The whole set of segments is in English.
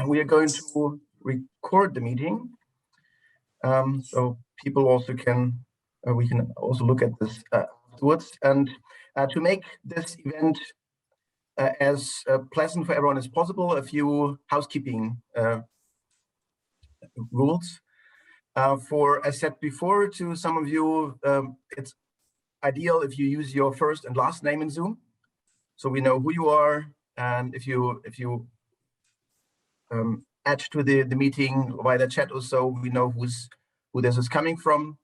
we are going to record the meeting, so people also can, we can also look at this afterwards. And to make this event as pleasant for everyone as possible, a few housekeeping rules. For, as said before to some of you, it's ideal if you use your first and last name in Zoom, so we know who you are. And if you add to the meeting via the chat or so, we know who this is coming from.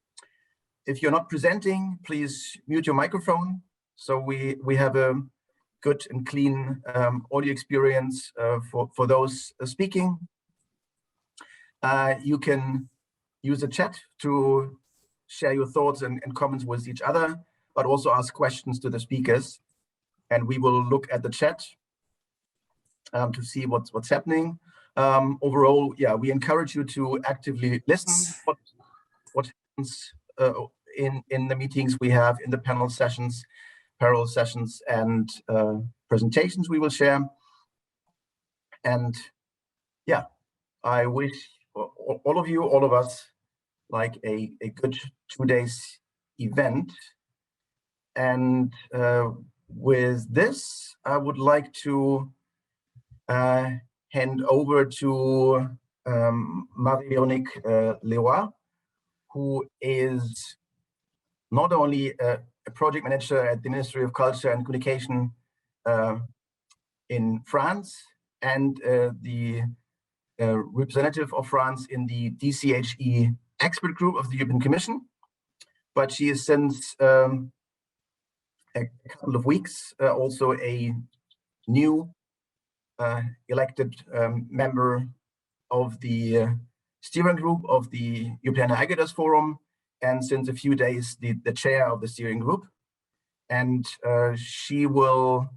If you're not presenting, please mute your microphone, so we have a good and clean audio experience for those speaking. You can use the chat to share your thoughts and comments with each other, but also ask questions to the speakers. And we will look at the chat to see what's happening. Overall, yeah, we encourage you to actively listen what happens in the meetings we have, in the panel sessions, parallel sessions, and presentations we will share. And yeah, I wish all of you, all of us, like a good 2 days event. And with this, I would like to hand over to Marie-Véronique Leroy, who is not only a project manager at the Ministry of Culture and Communication in France, and the representative of France in the DCHE expert group of the European Commission. But she is since a couple of weeks also a new elected member of the steering group of the European Aggregators Forum, and since a few days the chair of the steering group. And she will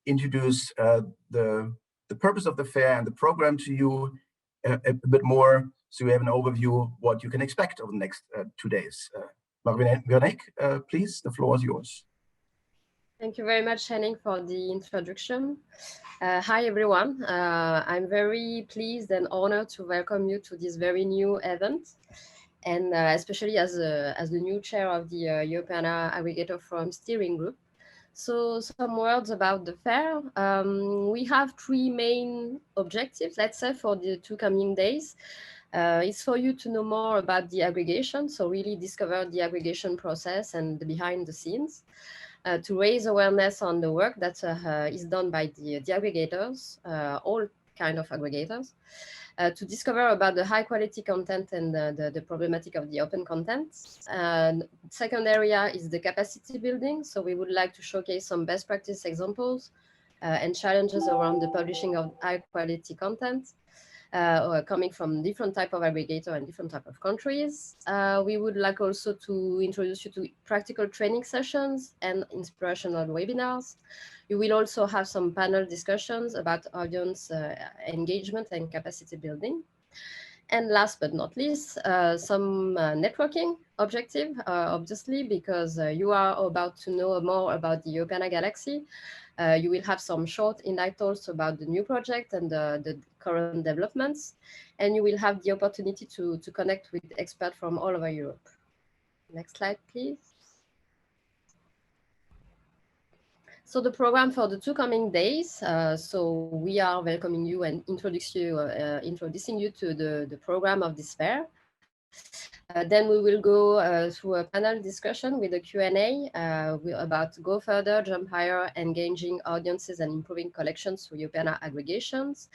introduce the purpose of the fair and the program to you a bit more, so you have an overview what you can expect over the next 2 days. Marie-Véronique, please, the floor is yours. Thank you very much, Henning, for the introduction. Hi, everyone. I'm very pleased and honored to welcome you to this very new event, and especially as the new chair of the European Aggregator Forum Steering Group. So some words about the fair. We have 3 main objectives, let's say, for the 2 coming days. It's for you to know more about the aggregation, so really discover the aggregation process and the behind the scenes. To raise awareness on the work that is done by the aggregators, all kind of aggregators. To discover about the high quality content and the problematic of the open content. Second area is the capacity building. So we would like to showcase some best practice examples and challenges around the publishing of high quality content coming from different type of aggregator and different type of countries. We would like also to introduce you to practical training sessions and inspirational webinars. You will also have some panel discussions about audience engagement and capacity building. And last but not least, some networking objective, obviously, because you are about to know more about the Europeana Galaxy. You will have some short in-depth talks about the new project and the current developments. And you will have the opportunity to connect with experts from all over Europe. Next slide, please. So the program for the 2 coming days, so we are welcoming you and introducing you to the program of this fair. Then we will go through a panel discussion with a Q&A about Go Further, Jump Higher, Engaging Audiences and Improving Collections through Europeana Aggregations.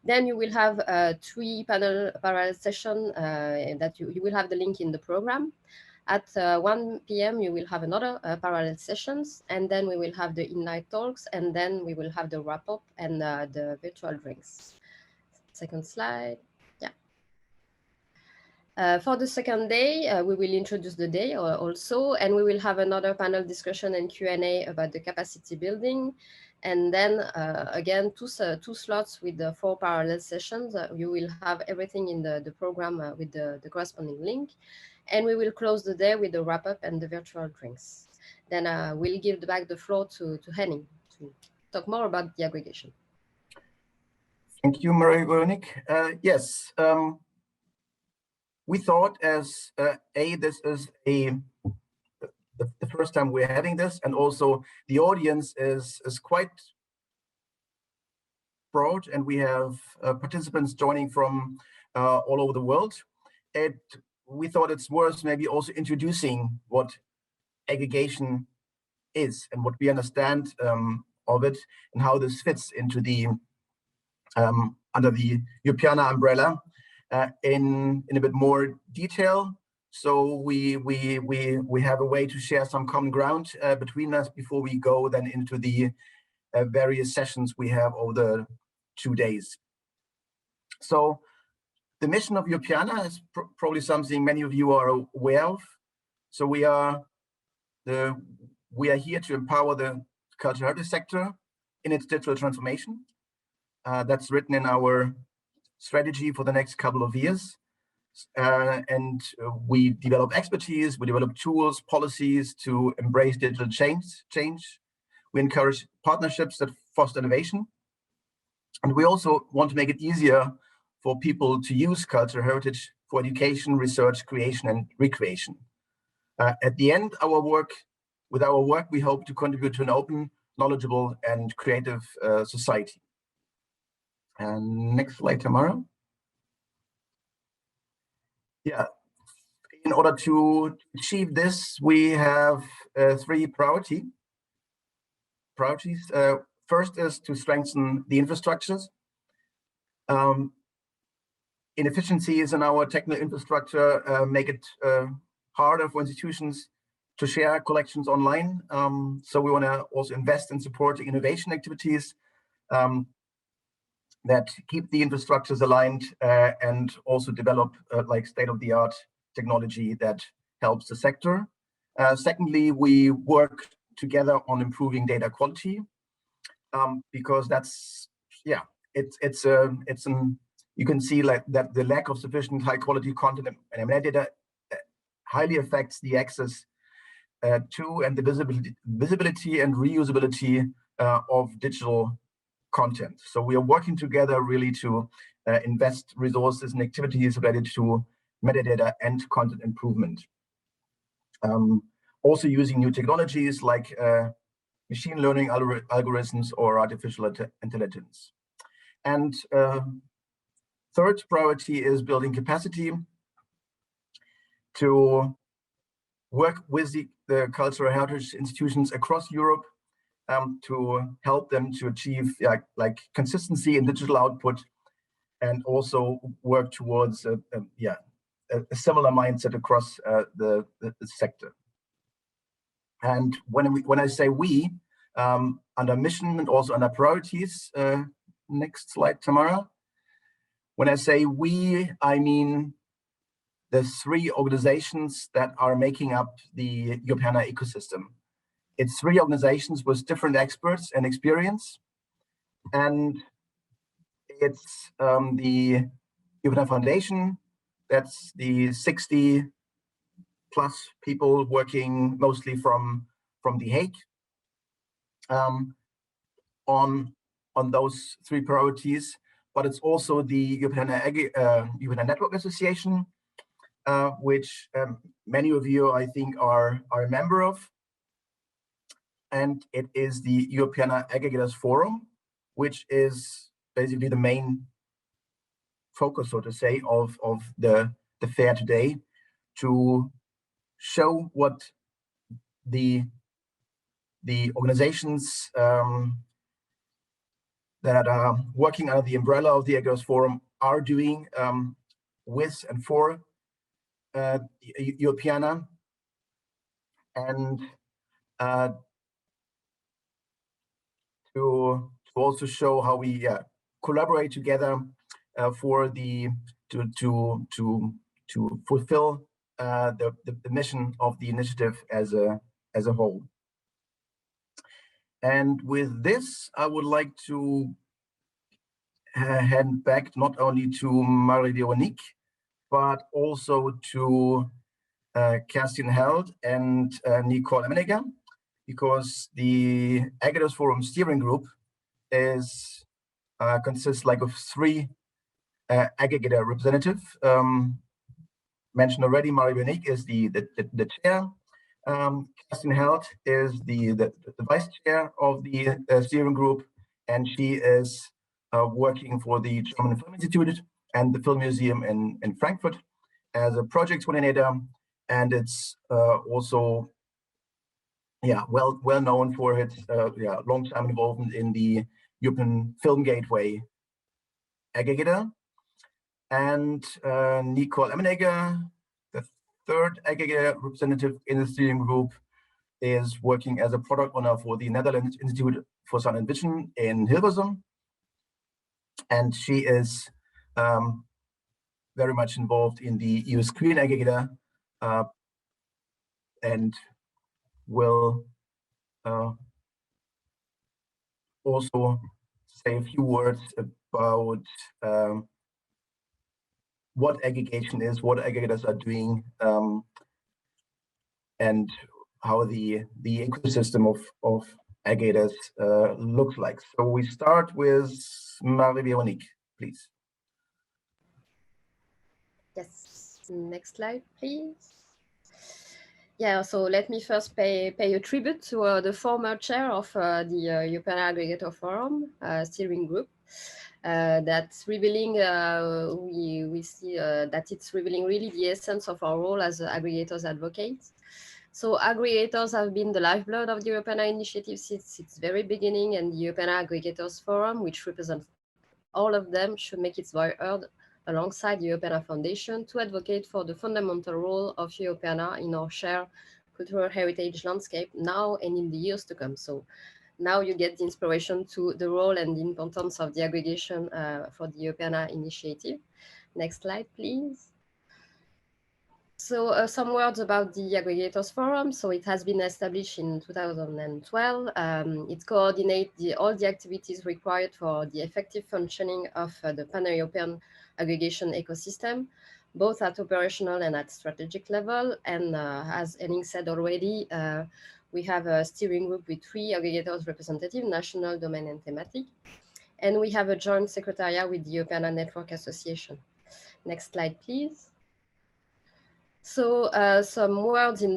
Then you will have 3 parallel sessions that you will have the link in the program. At 1 p.m. you will have another parallel sessions, and then we will have the in-night talks, and then we will have the wrap-up and the virtual drinks. Second slide. For the second day, we will introduce the day also, and we will have another panel discussion and Q&A about the capacity building. And then again, two slots with the 4 parallel sessions. You will have everything in the program with the corresponding link. And we will close the day with the wrap-up and the virtual drinks. Then we'll give back the floor to Henning to talk more about the aggregation. Thank you, Marie-Veronique. Yes, we thought as this is the first time we're having this, and also the audience is quite broad, and we have participants joining from all over the world. We thought it's worth maybe also introducing what aggregation is and what we understand of it, and how this fits into the under the Europeana umbrella in a bit more detail. So we have a way to share some common ground between us before we go then into the various sessions we have over the 2 days. So the mission of Europeana is probably something many of you are aware of. So we are here to empower the cultural heritage sector in its digital transformation. That's written in our strategy for the next couple of years. And we develop expertise, we develop tools, policies to embrace digital change. We encourage partnerships that foster innovation. And we also want to make it easier for people to use cultural heritage for education, research, creation, and recreation. At the end, with our work, we hope to contribute to an open, knowledgeable, and creative society. And next slide, Tamara. Yeah, in order to achieve this, we have 3 priorities. First is to strengthen the infrastructures. Inefficiencies in our technical infrastructure make it harder for institutions to share collections online. So we want to also invest in supporting innovation activities that keep the infrastructures aligned and also develop like state-of-the-art technology that helps the sector. Secondly, we work together on improving data quality because that's, yeah, you can see like that the lack of sufficient high quality content and metadata highly affects the access to and the visibility and reusability of digital content. So we are working together really to invest resources and activities related to metadata and content improvement. Also using new technologies like machine learning algorithms or artificial intelligence. And third priority is building capacity to work with the cultural heritage institutions across Europe to help them to achieve like consistency in digital output, and also work towards a similar mindset across the sector. And when I say we, under mission and also under priorities, next slide, Tamara. When I say we, I mean the 3 organizations that are making up the Europeana ecosystem. It's 3 organizations with different experts and experience. And it's the Europeana Foundation, that's the 60+ people working mostly from The Hague on those 3 priorities. But it's also the Europeana Network Association, which many of you, I think, are a member of. And it is the Europeana Aggregators Forum, which is basically the main focus, so to say, of the fair today, to show what the organizations that are working under the umbrella of the Aggregators Forum are doing with and for Europeana, and to also show how we collaborate together to fulfill the mission of the initiative as a whole. And with this, I would like to hand back not only to Marie-Veronique, but also to Kerstin Held and Nicole Emmenegger, because the Aggregators Forum Steering Group is consists like of three aggregator representatives. Mentioned already, Marie-Veronique is the chair. Kerstin Held is the vice chair of the steering group, and she is working for the German Film Institute and the Film Museum in Frankfurt as a project coordinator, and it's also well known for its long time involvement in the European Film Gateway aggregator. And Nicole Emmenegger, the third aggregator representative in the steering group, is working as a product owner for the Netherlands Institute for Sound and Vision in Hilversum. And she is very much involved in the EU Screen aggregator and will also say a few words about what aggregation is, what aggregators are doing, and how the ecosystem of aggregators looks like. So we start with Marie-Veronique, please. Yes, next slide, please. Yeah, so let me first pay a tribute to the former chair of the European Aggregator Forum steering group. That's revealing, we see that it's revealing really the essence of our role as aggregators advocates. So aggregators have been the lifeblood of the European initiative since its very beginning, and the European Aggregators Forum, which represents all of them, should make its voice heard alongside the Europeana Foundation to advocate for the fundamental role of Europeana in our shared cultural heritage landscape now and in the years to come. So now you get the inspiration to the role and the importance of the aggregation for the Europeana initiative. Next slide, please. So some words about the Aggregators Forum. So it has been established in 2012. It coordinates all the activities required for the effective functioning of the pan-European aggregation ecosystem, both at operational and at strategic level. And as Henning said already, we have a steering group with 3 aggregators representative, national, domain, and thematic. And we have a joint secretariat with the European Network Association. Next slide, please. So some words in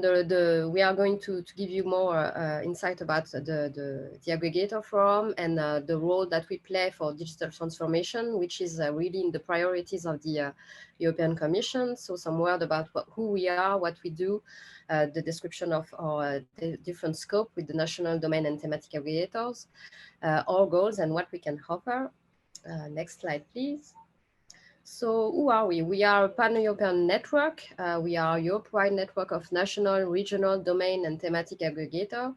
we are going to give you more insight about the Aggregator Forum and the role that we play for digital transformation, which is really in the priorities of the European Commission. So some word about who we are, what we do, the description of our different scope with the national domain and thematic aggregators, our goals and what we can offer. Next slide, please. So who are we? We are a pan-European network. We are a Europe-wide network of national, regional, domain, and thematic aggregator.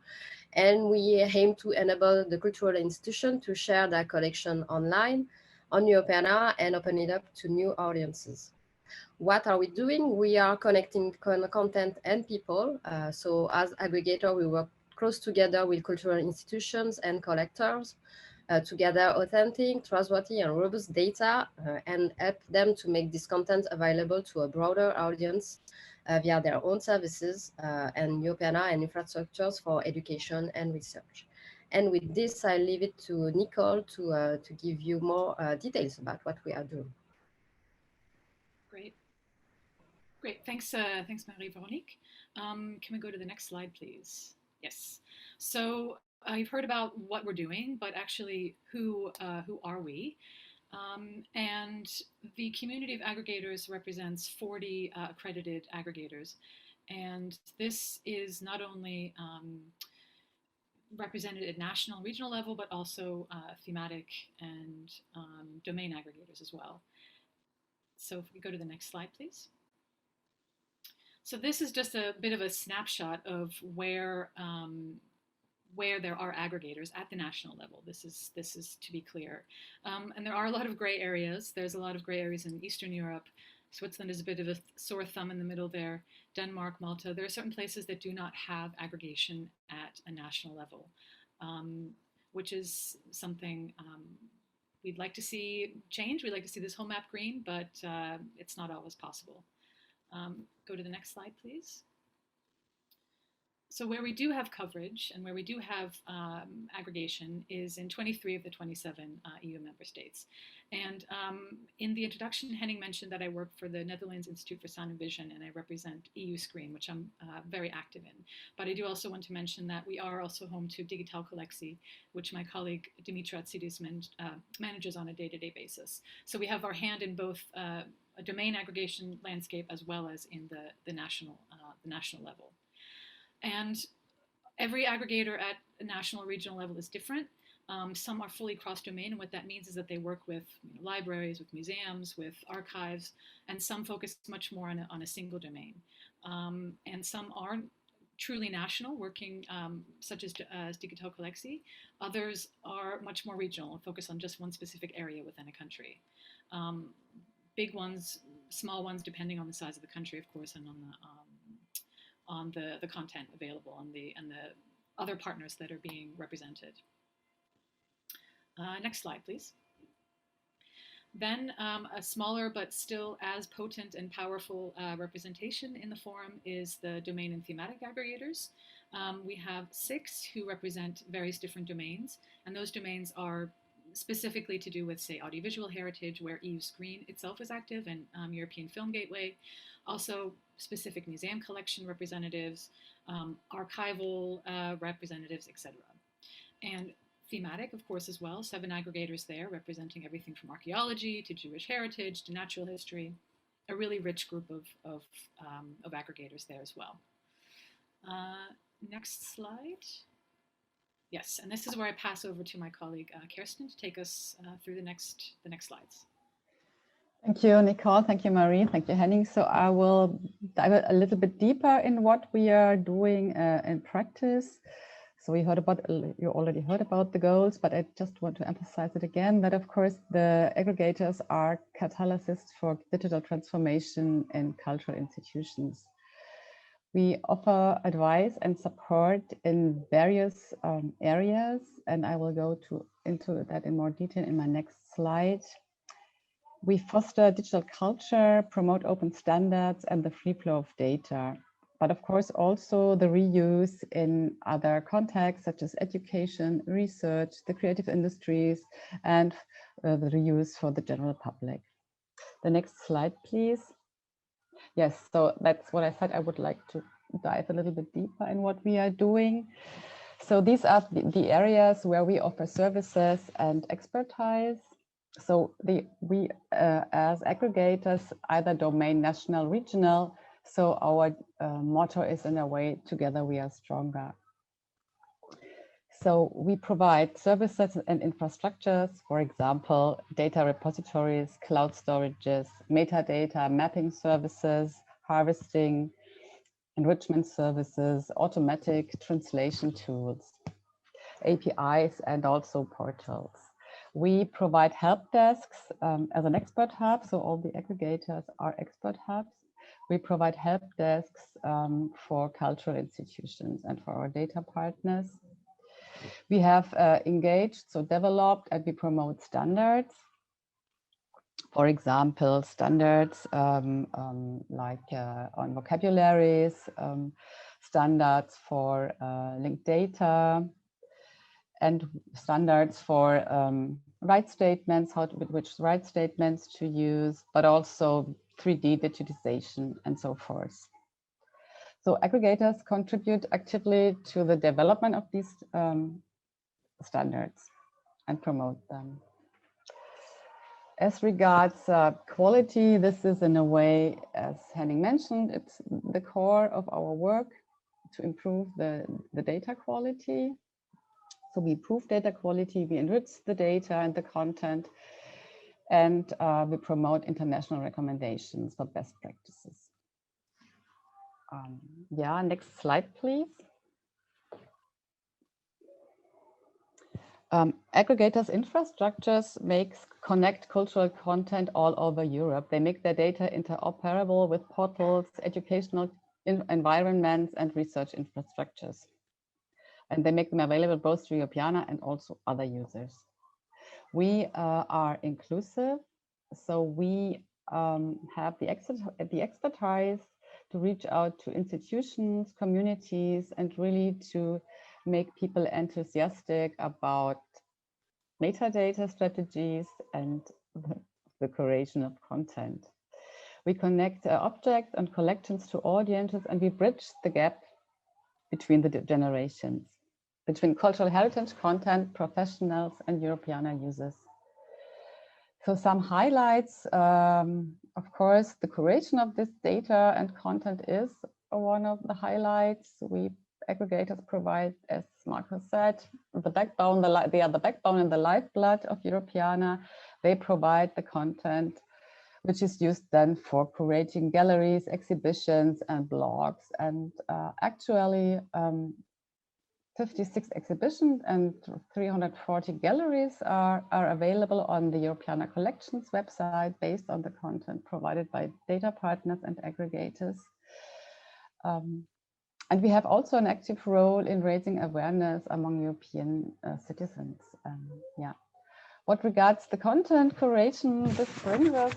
And we aim to enable the cultural institution to share their collection online on Europeana and open it up to new audiences. What are we doing? We are connecting content and people. So as aggregator, we work close together with cultural institutions and collectors to gather authentic, trustworthy, and robust data and help them to make this content available to a broader audience via their own services and Europeana and infrastructures for education and research. And with this, I leave it to Nicole to give you more details about what we are doing. Great. Thanks, Marie-Veronique. Can we go to the next slide, please? Yes. So you've heard about what we're doing, but actually, who are we? And the community of aggregators represents 40 accredited aggregators. And this is not only represented at national and regional level, but also thematic and domain aggregators as well. So if we go to the next slide, please. So this is just a bit of a snapshot of where there are aggregators at the national level. This is to be clear. And there are a lot of gray areas. There's a lot of gray areas in Eastern Europe. Switzerland is a bit of a sore thumb in the middle there. Denmark, Malta. There are certain places that do not have aggregation at a national level, which is something we'd like to see change. We'd like to see this whole map green, but it's not always possible. Go to the next slide, please. So where we do have coverage and where we do have aggregation is in 23 of the 27 EU member states. And in the introduction, Henning mentioned that I work for the Netherlands Institute for Sound and Vision, and I represent EU Screen, which I'm very active in. But I do also want to mention that we are also home to DRABCZYK, which my colleague Dimitra Tsidis manages on a day-to-day basis. So we have our hand in both a domain aggregation landscape as well as in the national level. And every aggregator at a national or regional level is different. Some are fully cross-domain, and what that means is that they work with libraries, with museums, with archives, and some focus much more on a single domain. And some are truly national, working such as DRABCZYK. Others are much more regional and focus on just one specific area within a country. Big ones, small ones, depending on the size of the country, of course, and on the content available and the other partners that are being represented. Next slide, please. Then a smaller but still as potent and powerful representation in the forum is the domain and thematic aggregators. We have 6 who represent various different domains, and those domains are specifically to do with, say, audiovisual heritage, where EU Screen itself is active, and European Film Gateway. Also specific museum collection representatives, archival representatives, etc. And thematic, of course, as well. 7 aggregators there representing everything from archaeology to Jewish heritage to natural history. A really rich group of aggregators there as well. Next slide. Yes, and this is where I pass over to my colleague Kirsten to take us through the next slides. Thank you, Nicole. Thank you, Marie. Thank you, Henning. So I will dive a little bit deeper in what we are doing in practice. So we heard about, you already heard about the goals, but I just want to emphasize it again, that of course the aggregators are catalysts for digital transformation in cultural institutions. We offer advice and support in various areas, and I will go into that in more detail in my next slide. We foster digital culture, promote open standards and the free flow of data, but of course also the reuse in other contexts such as education, research, the creative industries, and the reuse for the general public. The next slide, please. Yes, so that's what I said. I would like to dive a little bit deeper in what we are doing. So these are the areas where we offer services and expertise. So we as aggregators, either domain, national, regional. So our motto is, in a way, together we are stronger. So we provide services and infrastructures, for example, data repositories, cloud storages, metadata, mapping services, harvesting, enrichment services, automatic translation tools, APIs, and also portals. We provide help desks as an expert hub, so all the aggregators are expert hubs. We provide help desks for cultural institutions and for our data partners. We have engaged, so developed, and we promote standards. For example, standards like on vocabularies, standards for linked data, and standards for right statements, which right statements to use, but also 3D digitization and so forth. So aggregators contribute actively to the development of these standards and promote them. As regards quality, this is, in a way, as Henning mentioned, it's the core of our work to improve the data quality. So we improve data quality, we enrich the data and the content, and we promote international recommendations for best practices. Yeah, next slide, please. Aggregators infrastructures connect cultural content all over Europe. They make their data interoperable with portals, educational environments, and research infrastructures. And they make them available both to Europeana and also other users. We are inclusive, so we have the expertise to reach out to institutions, communities, and really to make people enthusiastic about metadata strategies and the curation of content. We connect objects and collections to audiences, and we bridge the gap between the generations, between cultural heritage content professionals and Europeana users. So some highlights, of course, the curation of this data and content is one of the highlights. We aggregators provide, as Marco said, the backbone, they are the backbone and the lifeblood of Europeana. They provide the content which is used then for curating galleries, exhibitions, and blogs. And actually, 56 exhibitions and 340 galleries are available on the Europeana Collections website based on the content provided by data partners and aggregators. And we have also an active role in raising awareness among European citizens. Yeah. What regards the content curation, this brings us,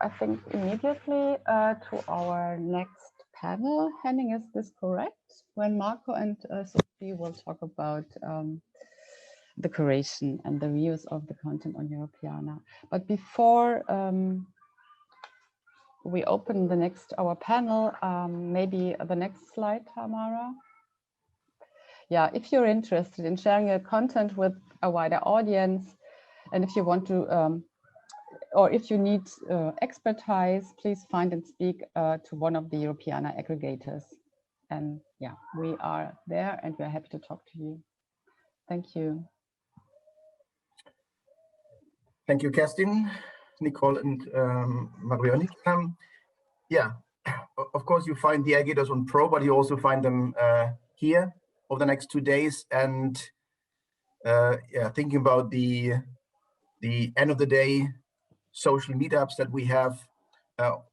I think, immediately to our next panel. Henning, is this correct? When Marco and Sophie will talk about the curation and the reuse of the content on Europeana. But before we open our panel, maybe the next slide, Tamara. Yeah, if you're interested in sharing your content with a wider audience, and if you want to, or if you need expertise, please find and speak to one of the Europeana aggregators. And yeah, we are there and we're happy to talk to you. Thank you. Thank you, Kerstin, Nicole, and Marionic. Yeah, of course, you find the aggregators on Pro, but you also find them here over the next 2 days. And yeah, thinking about the end of the day social meetups that we have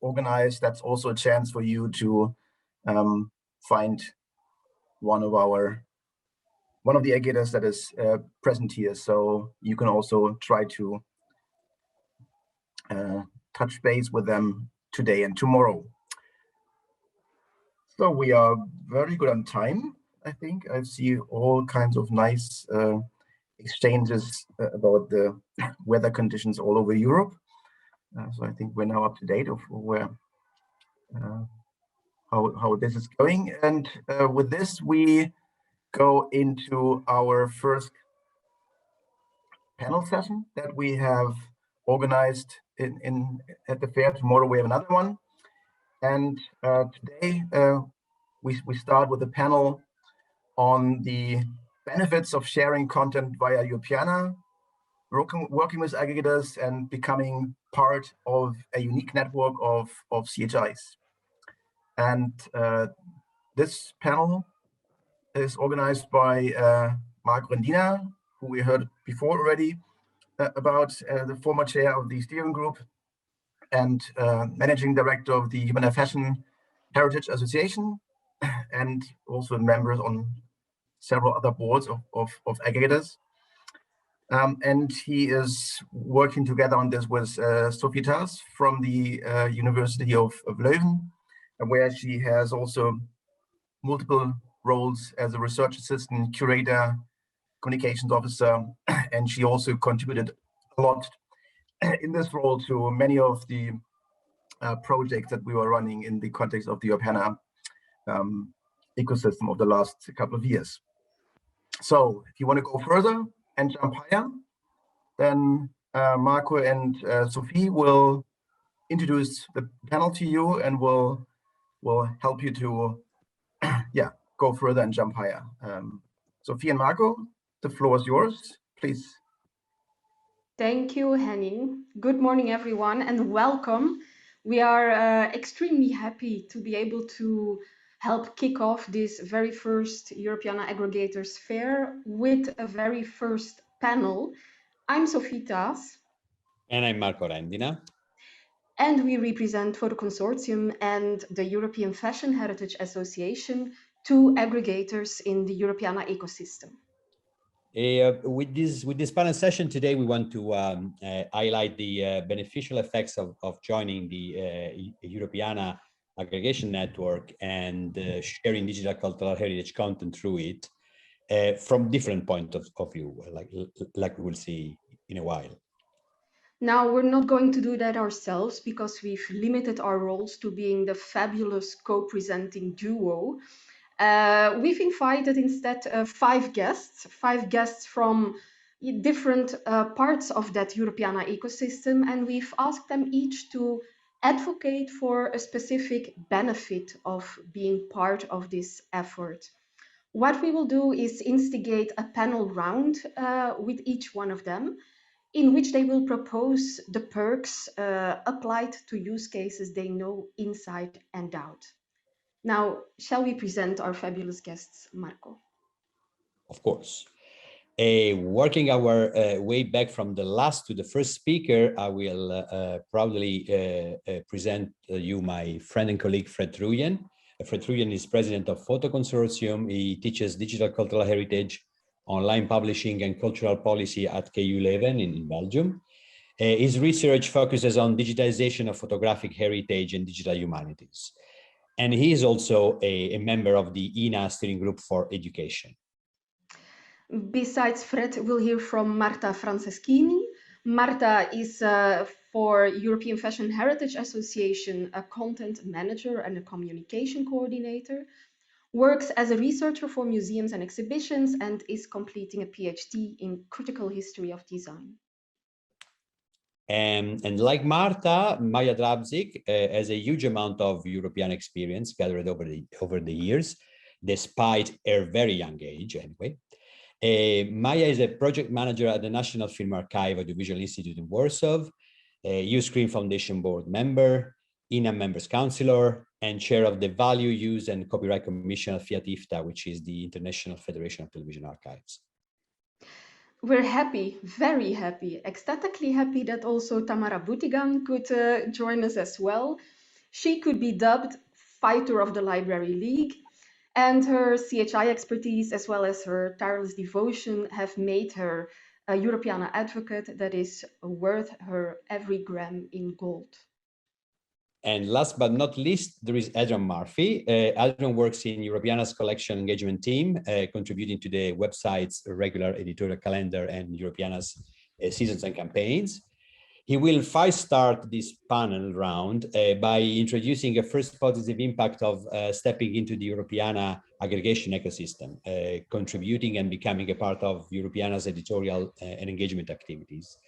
organized, that's also a chance for you to find one of the aggregators that is present here. So you can also try to touch base with them today and tomorrow. So we are very good on time, I think. I see all kinds of nice exchanges about the weather conditions all over Europe. So I think we're now up to date of where how this is going. And with this, we go into our first panel session that we have organized at the fair. Tomorrow we have another one. And today we start with a panel on the benefits of sharing content via Europeana, working with aggregators and becoming part of a unique network of CHIs. And this panel is organized by Marco Rendina, who we heard before already about, the former chair of the steering group and managing director of the Human Fashion Heritage Association, and also members on several other boards of aggregators. And he is working together on this with Sophie Tas from the University of Leuven, where she has also multiple roles as a research assistant, curator, communications officer, and she also contributed a lot in this role to many of the projects that we were running in the context of the Europeana ecosystem of the last couple of years. So if you want to go further and jump higher, then Marco and Sophie will introduce the panel to you and will help you to go further and jump higher. Sophie and Marco, the floor is yours, please. Thank you, Henning. Good morning, everyone, and welcome. We are extremely happy to be able to help kick off this very first Europeana Aggregators Fair with a very first panel. I'm Sophie Tas. And I'm Marco Rendina. And we represent Photo Consortium and the European Fashion Heritage Association, two aggregators in the Europeana ecosystem. With this panel session today, we want to highlight the beneficial effects of joining the Europeana aggregation network and sharing digital cultural heritage content through it from different points of view, like we will see in a while. Now, we're not going to do that ourselves because we've limited our roles to being the fabulous co-presenting duo. We've invited instead five guests from different parts of that Europeana ecosystem, and we've asked them each to advocate for a specific benefit of being part of this effort. What we will do is instigate a panel round with each one of them, in which they will propose the perks applied to use cases they know inside and out. Now, shall we present our fabulous guests, Marco? Of course. Working our way back from the last to the first speaker, I will proudly present you my friend and colleague, Fred Truyen. Fred Truyen is president of Photo Consortium. He teaches digital cultural heritage, online publishing and cultural policy at KU Leuven in Belgium. His research focuses on digitization of photographic heritage and digital humanities. And he is also a member of the ENA steering group for education. Besides Fred, we'll hear from Marta Franceschini. Marta is for European Fashion Heritage Association, a content manager and a communication coordinator, works as a researcher for museums and exhibitions, and is completing a PhD in critical history of design. And like Marta, Maja DRABCZYK has a huge amount of European experience gathered over the years, despite her very young age anyway. Maja is a project manager at the National Film Archive at the Visual Institute in Warsaw, a Uscreen Foundation board member, ENA members counselor, and chair of the Value, Use and Copyright Commission of Fiat IFTA, which is the International Federation of Television Archives. We're happy, very happy, ecstatically happy that also Tamara Butigan could join us as well. She could be dubbed Fighter of the Library League, and her CHI expertise as well as her tireless devotion have made her a Europeana advocate that is worth her every gram in gold. And last but not least, there is Adrian Murphy. Adrian works in Europeana's collection engagement team, contributing to the website's regular editorial calendar and Europeana's seasons and campaigns. He will start this panel round by introducing a first positive impact of stepping into the Europeana aggregation ecosystem, contributing and becoming a part of Europeana's editorial and engagement activities.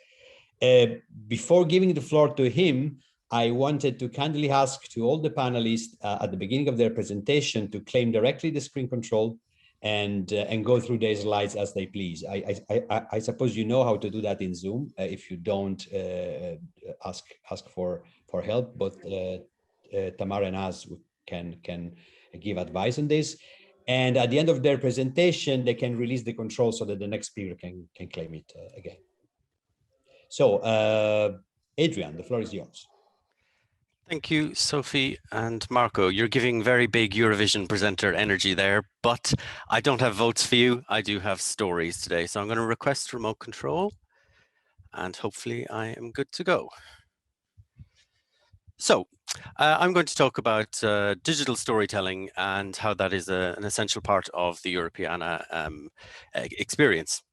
Before giving the floor to him, I wanted to kindly ask to all the panelists at the beginning of their presentation to claim directly the screen control and go through their slides as they please. I suppose you know how to do that in Zoom. If you don't, ask for help, but Tamara and us can give advice on this. And at the end of their presentation, they can release the control so that the next speaker can claim it again. So Adrian, the floor is yours. Thank you, Sophie and Marco. You're giving very big Eurovision presenter energy there, but I don't have votes for you. I do have stories today. So I'm going to request remote control and hopefully I am good to go. So I'm going to talk about digital storytelling and how that is an essential part of the Europeana experience.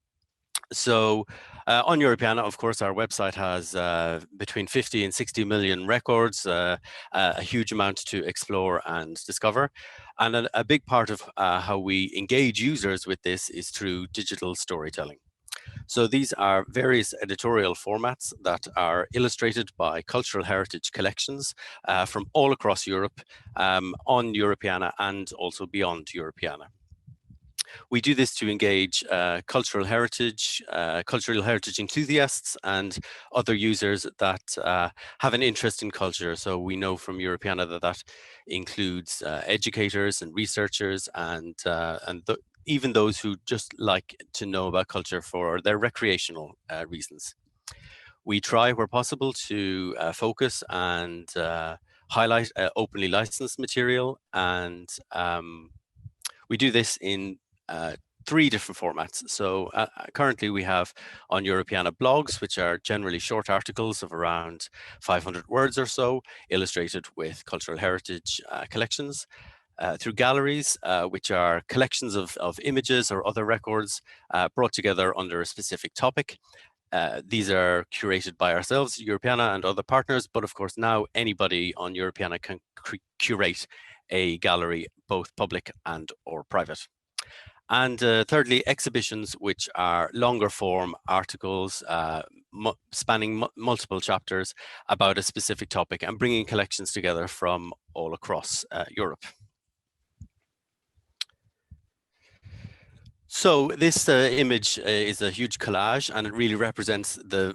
So on Europeana, of course, our website has between 50 and 60 million records, a huge amount to explore and discover. And a big part of how we engage users with this is through digital storytelling. So these are various editorial formats that are illustrated by cultural heritage collections from all across Europe on Europeana and also beyond Europeana. We do this to engage cultural heritage enthusiasts and other users that have an interest in culture. So we know from Europeana that includes educators and researchers and even those who just like to know about culture for their recreational reasons. We try where possible to focus and highlight openly licensed material, and we do this in 3 different formats. So currently we have on Europeana blogs, which are generally short articles of around 500 words or so, illustrated with cultural heritage collections. Through galleries, which are collections of images or other records brought together under a specific topic. These are curated by ourselves, Europeana, and other partners, but of course now anybody on Europeana can curate a gallery, both public and or private. And thirdly, exhibitions, which are longer form articles spanning multiple chapters about a specific topic and bringing collections together from all across Europe. So this image is a huge collage, and it really represents the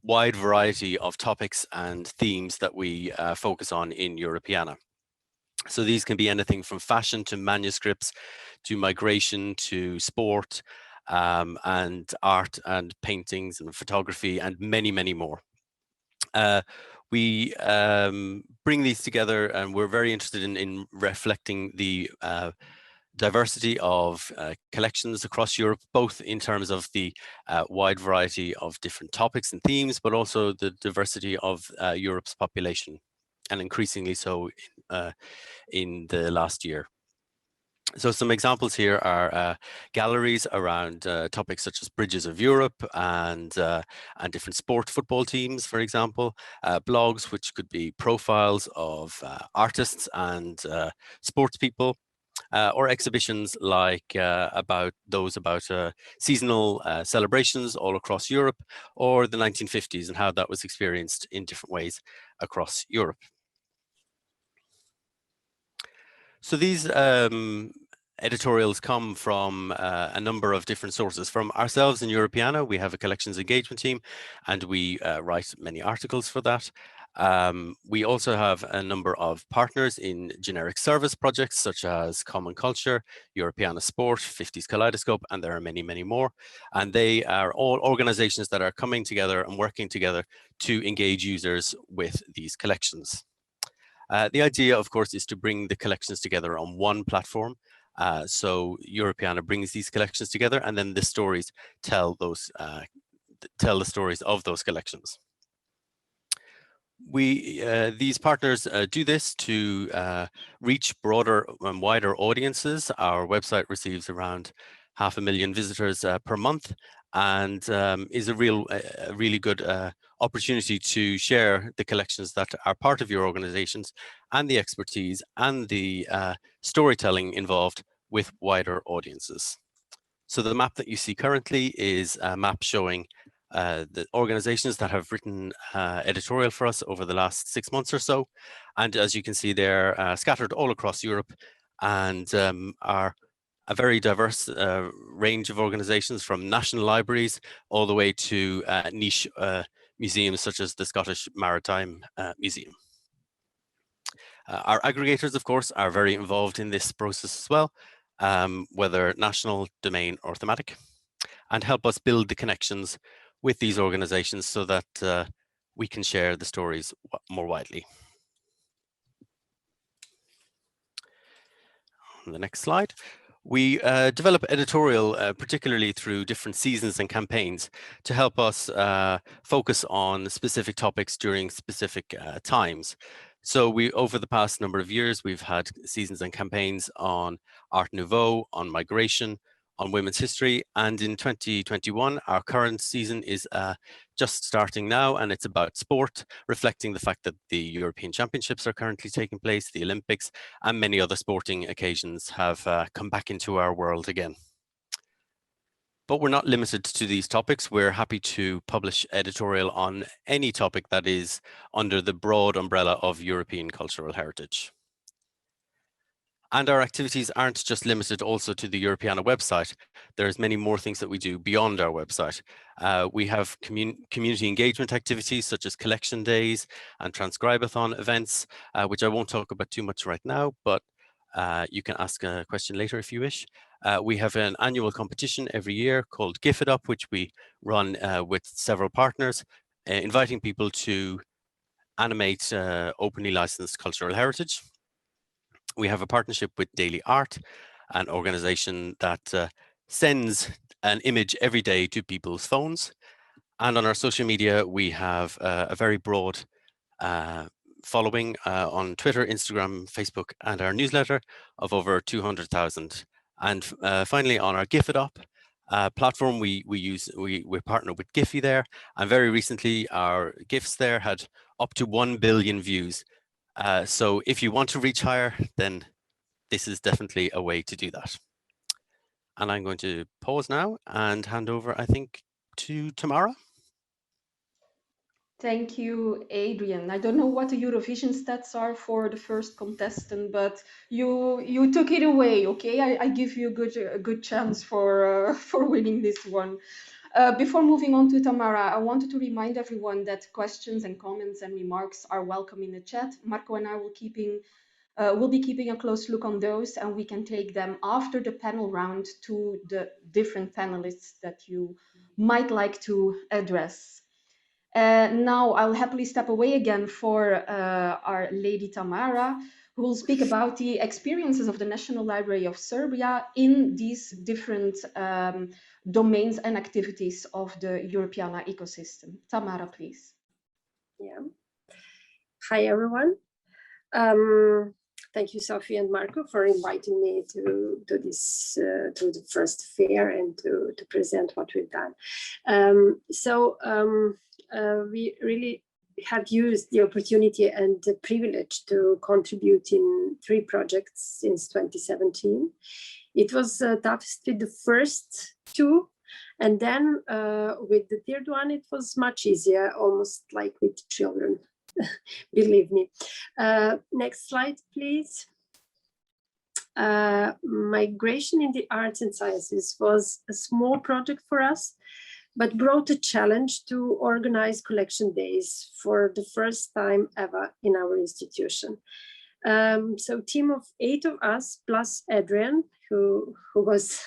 wide variety of topics and themes that we focus on in Europeana. So these can be anything from fashion to manuscripts, to migration, to sport, and art and paintings and photography, and many, many more. We bring these together, and we're very interested in reflecting the diversity of collections across Europe, both in terms of the wide variety of different topics and themes, but also the diversity of Europe's population, and increasingly so in the last year. So some examples here are galleries around topics such as bridges of Europe and different football teams, for example, blogs, which could be profiles of artists and sports people, or exhibitions like about seasonal celebrations all across Europe, or the 1950s and how that was experienced in different ways across Europe. So these editorials come from a number of different sources. From ourselves in Europeana, we have a collections engagement team, and we write many articles for that. We also have a number of partners in generic service projects such as Common Culture, Europeana Sport, 50s Kaleidoscope, and there are many, many more. And they are all organizations that are coming together and working together to engage users with these collections. The idea, of course, is to bring the collections together on one platform. So Europeana brings these collections together, and then the stories tell the stories of those collections. These partners do this to reach broader and wider audiences. Our website receives around 500,000 visitors per month, and is a really good opportunity to share the collections that are part of your organizations and the expertise and the storytelling involved with wider audiences. So the map that you see currently is a map showing the organizations that have written editorial for us over the last 6 months or so. And as you can see, they're scattered all across Europe, and are a very diverse range of organizations, from national libraries all the way to niche museums such as the Scottish Maritime Museum. Our aggregators, of course, are very involved in this process as well, whether national, domain, or thematic, and help us build the connections with these organizations so that we can share the stories more widely. On the next slide, we develop editorial, particularly through different seasons and campaigns, to help us focus on specific topics during specific times. So over the past number of years, we've had seasons and campaigns on Art Nouveau, on migration, on women's history, and in 2021, our current season is just starting now, and it's about sport, reflecting the fact that the European Championships are currently taking place, the Olympics, and many other sporting occasions have come back into our world again. But we're not limited to these topics. We're happy to publish editorial on any topic that is under the broad umbrella of European cultural heritage. And our activities aren't just limited also to the Europeana website. There's many more things that we do beyond our website. We have community engagement activities such as collection days and transcribathon events, which I won't talk about too much right now, but you can ask a question later if you wish. We have an annual competition every year called GIF It Up, which we run with several partners, inviting people to animate openly licensed cultural heritage. We have a partnership with Daily Art, an organization that sends an image every day to people's phones. And on our social media, we have a very broad following on Twitter, Instagram, Facebook, and our newsletter of over 200,000. And finally, on our GIFIT platform, we partner with Giphy there, and very recently our GIFs there had up to 1 billion views. So if you want to reach higher, then this is definitely a way to do that. And I'm going to pause now and hand over, I think, to Tamara. Thank you, Adrian. I don't know what the Eurovision stats are for the first contestant, but you took it away. Okay, I give you a good chance for winning this one. Before moving on to Tamara, I wanted to remind everyone that questions and comments and remarks are welcome in the chat. Marco and I will be keeping a close look on those, and we can take them after the panel round to the different panelists that you might like to address. Now I'll happily step away again for our lady Tamara, who will speak about the experiences of the National Library of Serbia in these different domains and activities of the Europeana ecosystem. Tamara, please. Yeah. Hi, everyone. Thank you, Sophie and Marco, for inviting me to the first fair and to present what we've done. We really have used the opportunity and the privilege to contribute in 3 projects since 2017. It was toughest with the first 2, and then with the third one, it was much easier, almost like with children. Believe me. Next slide, please. Migration in the arts and sciences was a small project for us, but brought a challenge to organize collection days for the first time ever in our institution. So team of 8 of us plus Adrian, who was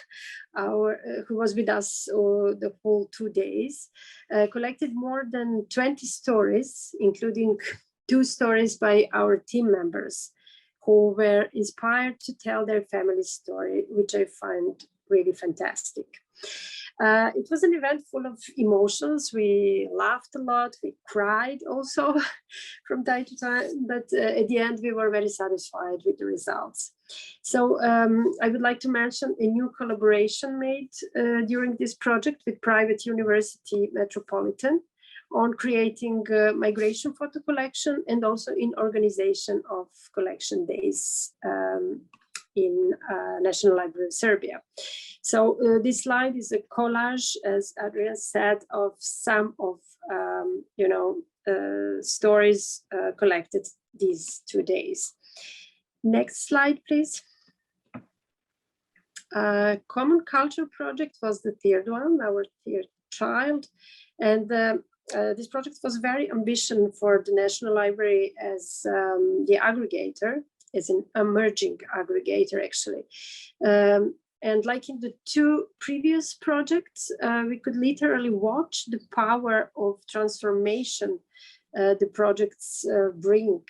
with us the whole 2 days, collected more than 20 stories, including 2 stories by our team members who were inspired to tell their family story, which I find really fantastic. It was an event full of emotions. We laughed a lot, we cried also from time to time, but at the end we were very satisfied with the results. So I would like to mention a new collaboration made during this project with private university Metropolitan on creating migration photo collection and also in organization of collection days in National Library of Serbia. So this slide is a collage, as Adrian said, of some of stories collected these 2 days. Next slide, please. Common Culture Project was the third one, our third child, and this project was very ambitious for the National Library as the aggregator, as an emerging aggregator, actually. And like in the 2 previous projects, we could literally watch the power of transformation the projects bring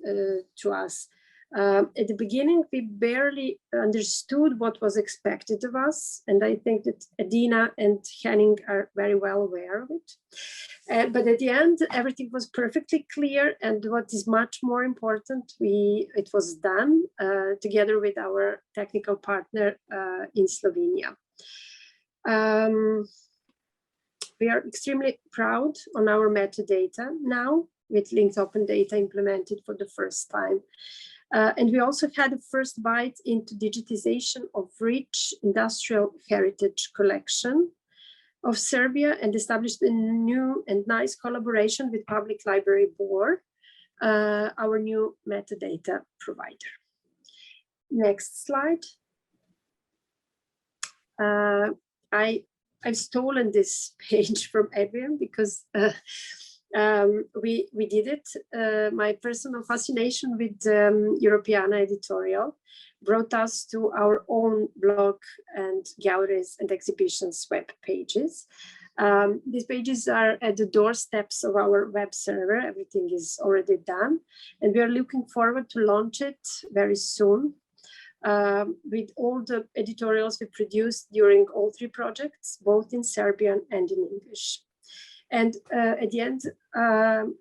to us. At the beginning, we barely understood what was expected of us, and I think that Adina and Henning are very well aware of it. But at the end, everything was perfectly clear, and what is much more important, it was done together with our technical partner in Slovenia. We are extremely proud on our metadata now, with linked open data implemented for the first time. And we also had a first bite into digitization of rich industrial heritage collection of Serbia and established a new and nice collaboration with Public Library Board, our new metadata provider. Next slide. I've stolen this page from Adrian because we did it. My personal fascination with Europeana editorial brought us to our own blog and galleries and exhibitions web pages. These pages are at the doorsteps of our web server. Everything is already done, and we are looking forward to launch it very soon. with all the editorials we produced during all 3 projects, both in Serbian and in English. And at the end,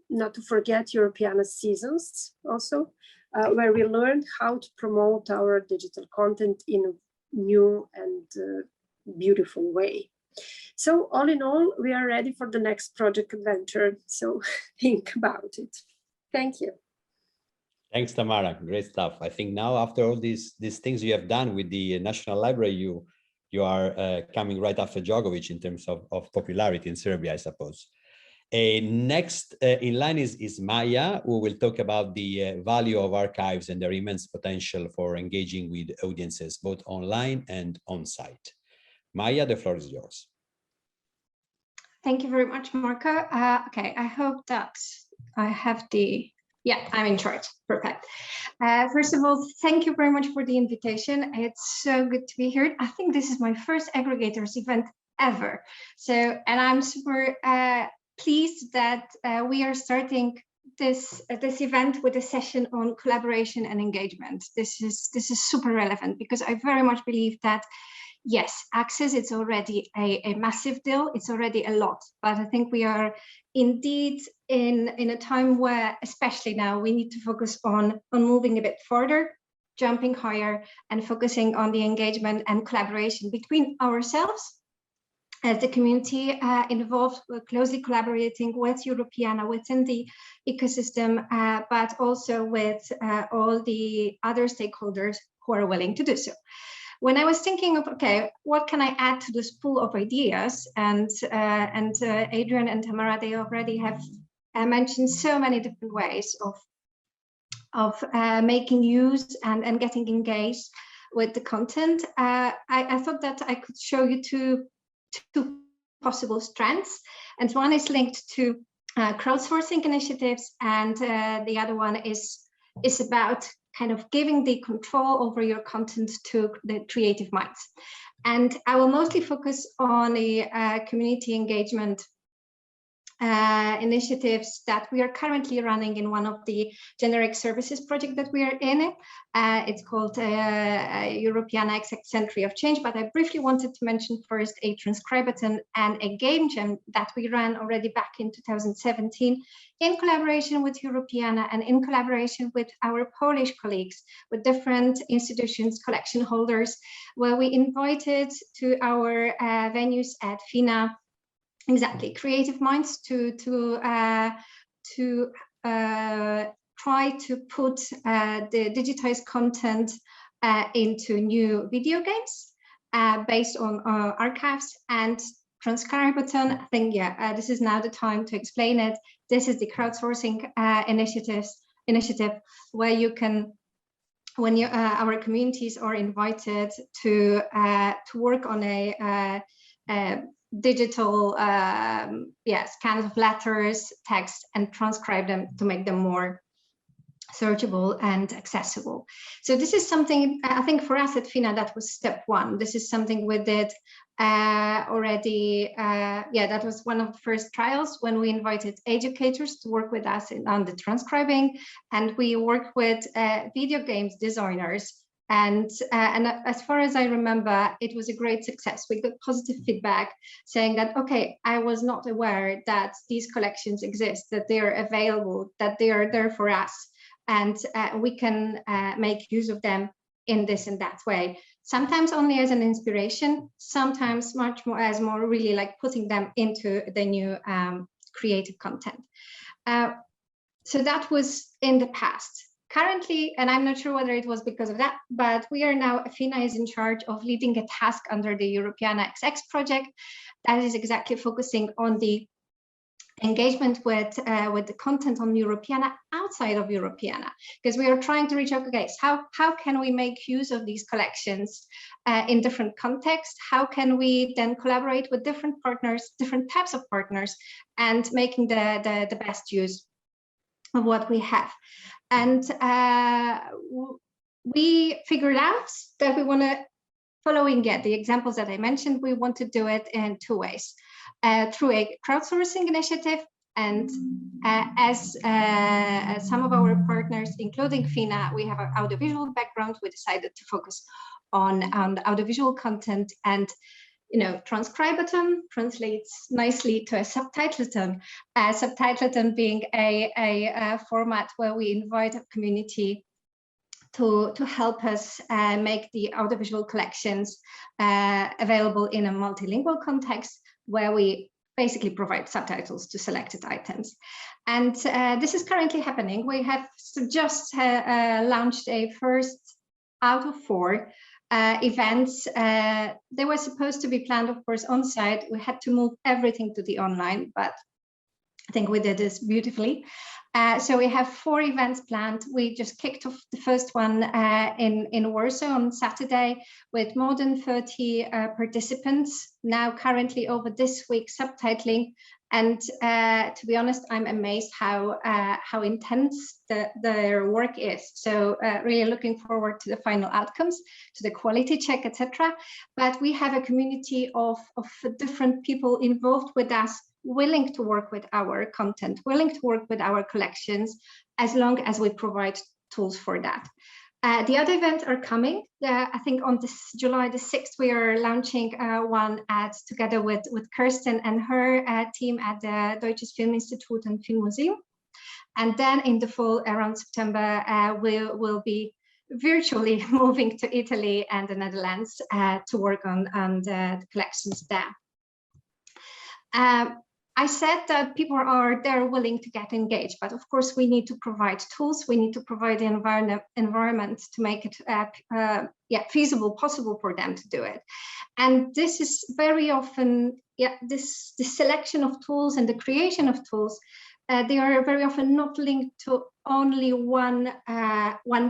not to forget Europeana Seasons also, where we learned how to promote our digital content in a new and beautiful way. So all in all, we are ready for the next project adventure. So think about it. Thank you. Thanks, Tamara. Great stuff. I think now, after all these things you have done with the National Library, you are coming right after Djokovic in terms of popularity in Serbia, I suppose. Next in line is Maya, who will talk about the value of archives and their immense potential for engaging with audiences, both online and on-site. Maya, the floor is yours. Thank you very much, Marco. Okay, I hope that I have the... Yeah, I'm in charge. Perfect. First of all, thank you very much for the invitation. It's so good to be here. I think this is my first Aggregators event ever. So, and I'm super pleased that we are starting this event with a session on collaboration and engagement. This is super relevant because I very much believe that yes, access, it's already a massive deal. It's already a lot, but I think we are indeed in a time where, especially now, we need to focus on moving a bit further, jumping higher, and focusing on the engagement and collaboration between ourselves as the community involved, closely collaborating with Europeana within the ecosystem, but also with all the other stakeholders who are willing to do so. When I was thinking of, okay, what can I add to this pool of ideas? And Adrian and Tamara, they already have mentioned so many different ways of making use and getting engaged with the content. I thought that I could show you two possible strands. And one is linked to crowdsourcing initiatives, and the other one is about kind of giving the control over your content to the creative minds. And I will mostly focus on the community engagement initiatives that we are currently running in one of the generic services project that we are in. It's called Europeana Exact Century of Change, but I briefly wanted to mention first a transcribathon and a game jam that we ran already back in 2017 in collaboration with Europeana and in collaboration with our Polish colleagues, with different institutions, collection holders, where we invited to our venues at FINA exactly creative minds to try to put the digitized content into new video games based on archives. And transcribathon, I think, this is now the time to explain it. This is the crowdsourcing initiative where you can, when our communities are invited to work on a digital scans of letters, text, and transcribe them to make them more searchable and accessible. So this is something, I think for us at FINA, that was step one. This is something we did already. That was one of the first trials when we invited educators to work with us on the transcribing, and we worked with video games designers. And as far as I remember, it was a great success. We got positive feedback saying that, okay, I was not aware that these collections exist, that they are available, that they are there for us, and we can make use of them in this and that way. Sometimes only as an inspiration, sometimes much more as more really like putting them into the new creative content. So that was in the past. Currently, and I'm not sure whether it was because of that, but we are now, FINA is in charge of leading a task under the Europeana XX project that is exactly focusing on the engagement with the content on Europeana outside of Europeana, because we are trying to reach out, okay, so how can we make use of these collections in different contexts? How can we then collaborate with different partners, different types of partners, and making the best use of what we have? And we figured out that we want to, following the examples that I mentioned, we want to do it in two ways. Through a crowdsourcing initiative, and as some of our partners, including FINA. We have our audiovisual background. We decided to focus on the audiovisual content, and Transcribathon translates nicely to a subtitleathon. Subtitleathon being a format where we invite a community to help us make the audiovisual collections available in a multilingual context, where we basically provide subtitles to selected items. And this is currently happening. We have just launched a first out of 4 events. They were supposed to be planned, of course, on site. We had to move everything to the online, but I think we did this beautifully. So we have 4 events planned. We just kicked off the first one in Warsaw on Saturday with more than 30 participants, now currently over this week subtitling. And to be honest, I'm amazed how intense their work is. So really looking forward to the final outcomes, to the quality check, etc. But we have a community of different people involved with us, willing to work with our content, willing to work with our collections, as long as we provide tools for that. The other events are coming. I think on this July the 6th, we are launching one together with Kirsten and her team at the Deutsches Filminstitut and Filmmuseum. And then in the fall, around September, we'll be virtually moving to Italy and the Netherlands to work on the collections there. I said that people are there willing to get engaged, but of course we need to provide tools. We need to provide the environment to make it feasible, possible for them to do it. And this is very often, this selection of tools and the creation of tools, they are very often not linked to only one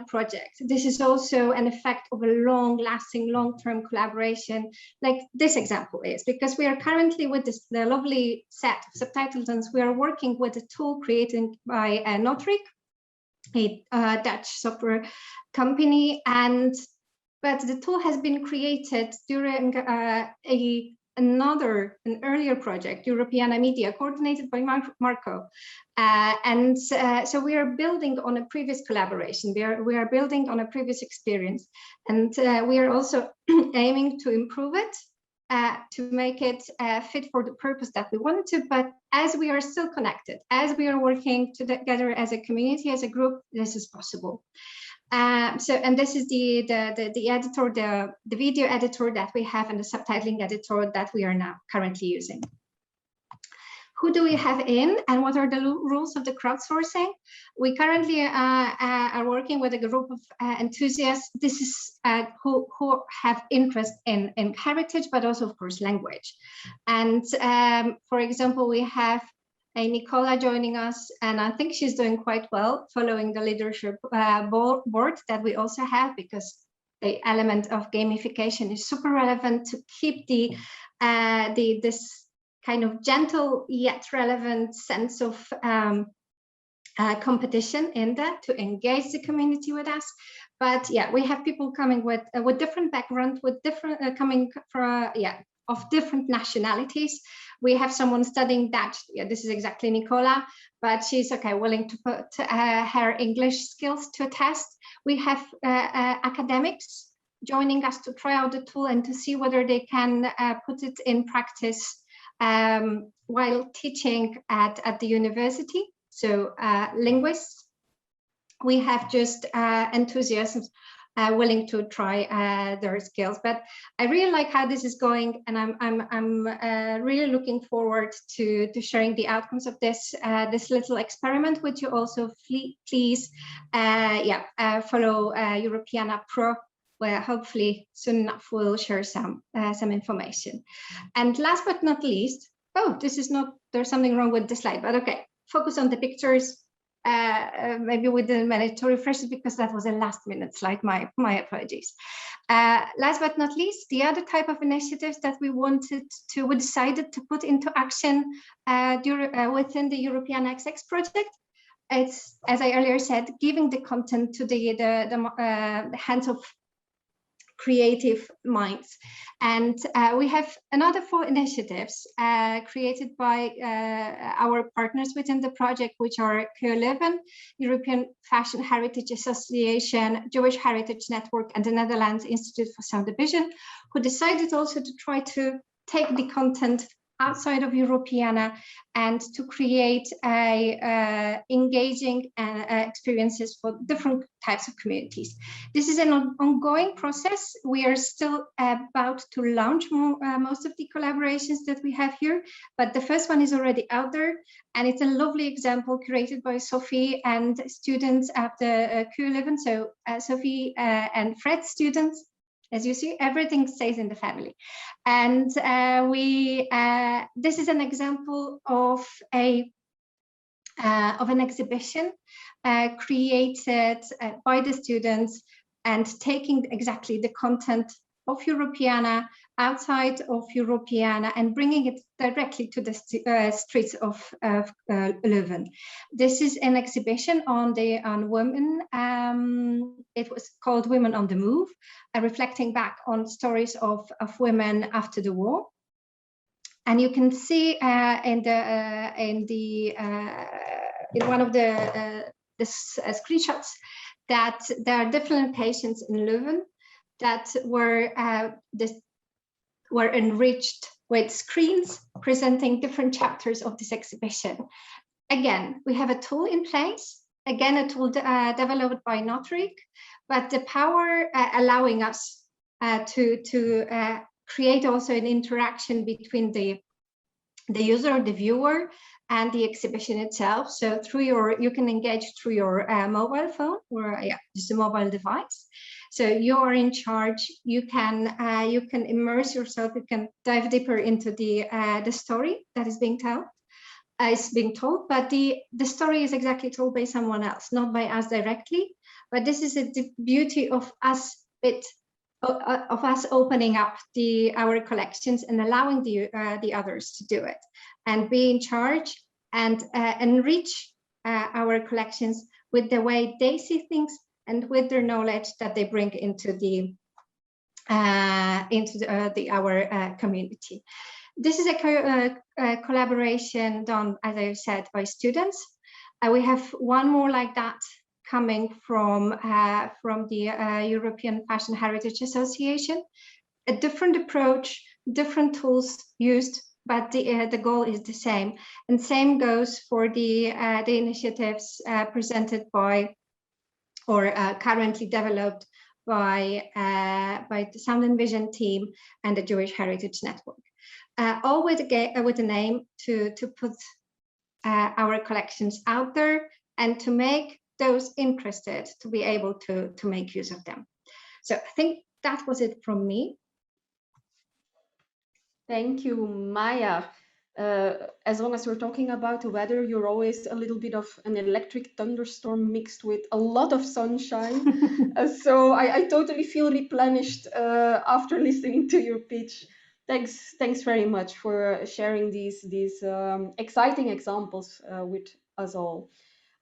project. This is also an effect of a long-lasting, long-term collaboration, like this example is, because we are currently with the lovely set of subtitleathons. We are working with a tool created by Notrik, a Dutch software company, but the tool has been created during an earlier project, Europeana Media, coordinated by Marco. So we are building on a previous collaboration. We are building on a previous experience. And we are also aiming to improve it, to make it fit for the purpose that we wanted to. But as we are still connected, as we are working together as a community, as a group, this is possible. And this is the editor, the video editor that we have, and the subtitling editor that we are now currently using. Who do we have in, and what are the rules of the crowdsourcing? We currently are working with a group of enthusiasts. This is who have interest in heritage, but also, of course, language. And for example, we have Nicola joining us, and I think she's doing quite well, following the leadership board that we also have, because the element of gamification is super relevant to keep this kind of gentle yet relevant sense of competition in that, to engage the community with us. But yeah, we have people coming with different backgrounds, with different coming from of different nationalities. We have someone studying Dutch. Yeah, this is exactly Nicola, but she's willing to put her English skills to a test. We have academics joining us to try out the tool and to see whether they can put it in practice while teaching at the university. So linguists. We have just enthusiasts willing to try their skills. But I really like how this is going, and I'm really looking forward to sharing the outcomes of this little experiment. Would you also please follow Europeana Pro, where hopefully soon enough we'll share some information. And last but not least, there's something wrong with the slide, but okay, focus on the pictures. Maybe we didn't manage to refresh it because that was a last-minute slide. My apologies. Last but not least, the other type of initiatives that we decided to put into action within the Europeana XX project. It's, as I earlier said, giving the content to the hands of creative minds. And we have another 4 initiatives created by our partners within the project, which are Q11, European Fashion Heritage Association, Jewish Heritage Network, and the Netherlands Institute for Sound Vision, who decided also to try to take the content outside of Europeana and to create engaging experiences for different types of communities. This is an ongoing process. We are still about to launch most of the collaborations that we have here, but the first one is already out there, and it's a lovely example created by Sophie and students at the Q11. So Sophie and Fred's students. As you see, everything stays in the family. And this is an example of an exhibition created by the students and taking exactly the content of Europeana outside of Europeana and bringing it directly to the streets of Leuven. This is an exhibition on women. It was called Women on the Move, reflecting back on stories of women after the war. And you can see in one of the screenshots that there are different locations in Leuven that were enriched with screens presenting different chapters of this exhibition. Again, we have a tool in place, again, a tool developed by Notaric, but the power allowing us to create also an interaction between the user, the viewer, and the exhibition itself. So you can engage through your mobile phone or just a mobile device. So you are in charge. You can immerse yourself. You can dive deeper into the story that is being told. But the story is exactly told by someone else, not by us directly. But this is the beauty of us opening up our collections and allowing the others to do it and be in charge and enrich our collections with the way they see things and with their knowledge that they bring into our community. This is a collaboration done, as I said, by students. We have one more like that coming from the European Fashion Heritage Association. A different approach, different tools used, but the goal is the same. And same goes for the initiatives presented by or currently developed by the Sound and Vision team and the Jewish Heritage Network. All with an aim to put our collections out there and to make those interested to be able to make use of them. So I think that was it from me. Thank you, Maya. As long as we're talking about the weather, you're always a little bit of an electric thunderstorm mixed with a lot of sunshine. So I totally feel replenished after listening to your pitch. Thanks very much for sharing these exciting examples with us all.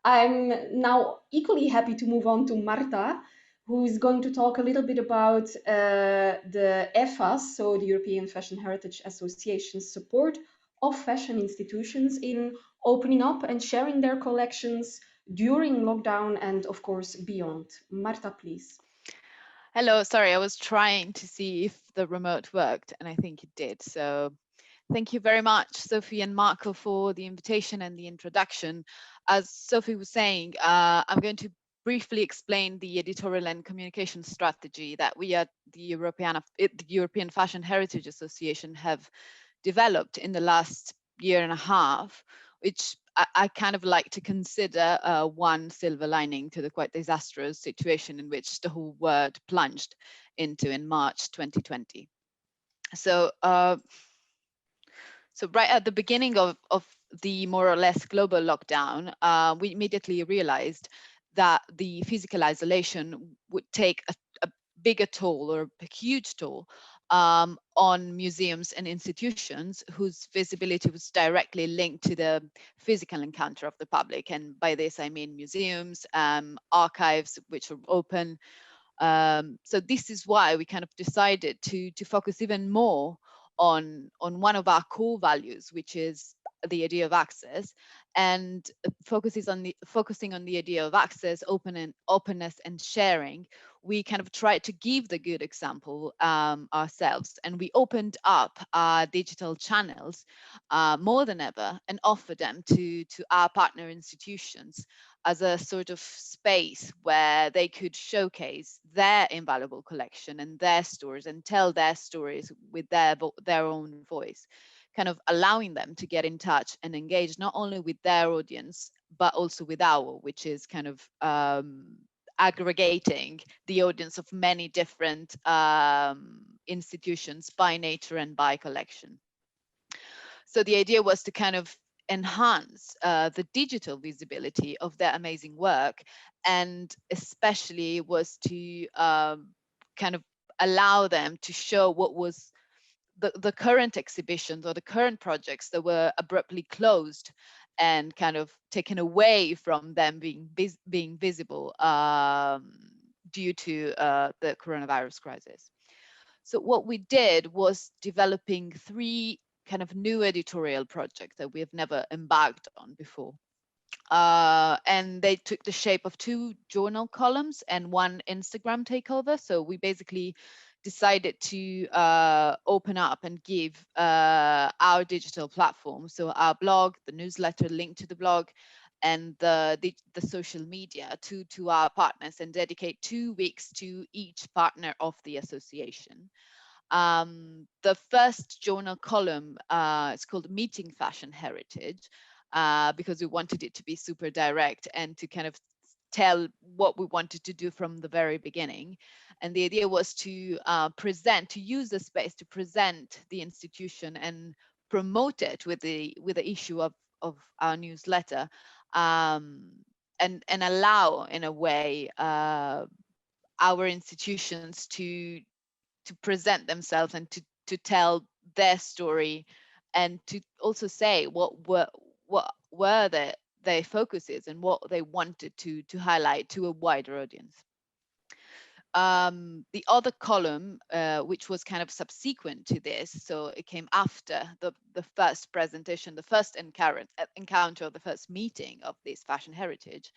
I'm now equally happy to move on to Marta, who is going to talk a little bit about the EFA's, so the European Fashion Heritage Association's support of fashion institutions in opening up and sharing their collections during lockdown and, of course, beyond. Marta, please. Hello, sorry, I was trying to see if the remote worked, and I think it did. So thank you very much, Sophie and Marco, for the invitation and the introduction. As Sophie was saying, I'm going to briefly explain the editorial and communication strategy that we at the European Fashion Heritage Association have developed in the last year and a half, which I kind of like to consider one silver lining to the quite disastrous situation in which the whole world plunged into in March 2020. So right at the beginning of the more or less global lockdown, we immediately realized that the physical isolation would take a bigger toll or a huge toll on museums and institutions whose visibility was directly linked to the physical encounter of the public. And by this, I mean museums, archives, which are open, So this is why we kind of decided to focus even more on one of our core values, which is the idea of access, and focusing on the idea of access, openness and sharing. We kind of tried to give the good example ourselves, and we opened up our digital channels more than ever and offered them to our partner institutions as a sort of space where they could showcase their invaluable collection and their stories and tell their stories with their own voice, kind of allowing them to get in touch and engage not only with their audience, but also with our, which is kind of aggregating the audience of many different institutions by nature and by collection. So the idea was to kind of enhance the digital visibility of their amazing work, and especially was to kind of allow them to show what was the current exhibitions or the current projects that were abruptly closed and kind of taken away from them being visible due to the coronavirus crisis. So what we did was developing 3 kind of new editorial projects that we have never embarked on before. And they took the shape of 2 journal columns and 1 Instagram takeover. So we basically decided to open up and give our digital platform, so our blog, the newsletter linked to the blog, and the social media to our partners, and dedicate 2 weeks to each partner of the association. The first journal column is called Meeting Fashion Heritage, because we wanted it to be super direct and to kind of tell what we wanted to do from the very beginning. And the idea was to use the space to present the institution and promote it with the issue of our newsletter, and allow, in a way, our institutions to present themselves and to tell their story, and to also say what were their focuses and what they wanted to highlight to a wider audience. The other column, which was kind of subsequent to this, so it came after the first presentation, the first encounter, the first meeting of this fashion heritage,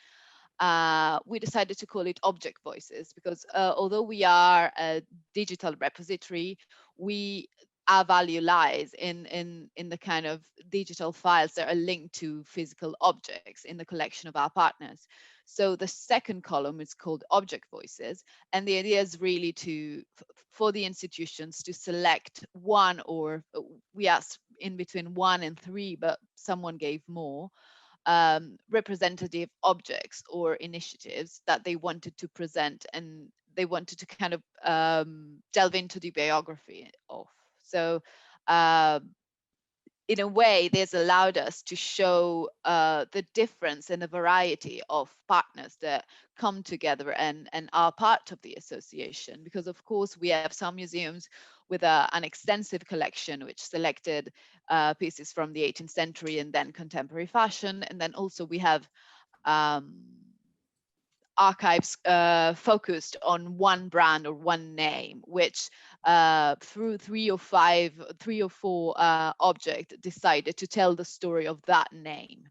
we decided to call it Object Voices, because although we are a digital repository, our value lies in the kind of digital files that are linked to physical objects in the collection of our partners. So the second column is called Object Voices, and the idea is really for the institutions to select 1, or we asked in between 1 and 3, but someone gave more, representative objects or initiatives that they wanted to present, and they wanted to kind of delve into the biography of. So in a way, this allowed us to show the difference and the variety of partners that come together and are part of the association. Because of course, we have some museums with an extensive collection, which selected pieces from the 18th century and then contemporary fashion. And then also we have archives focused on one brand or one name, which through 3 or 4 objects decided to tell the story of that name.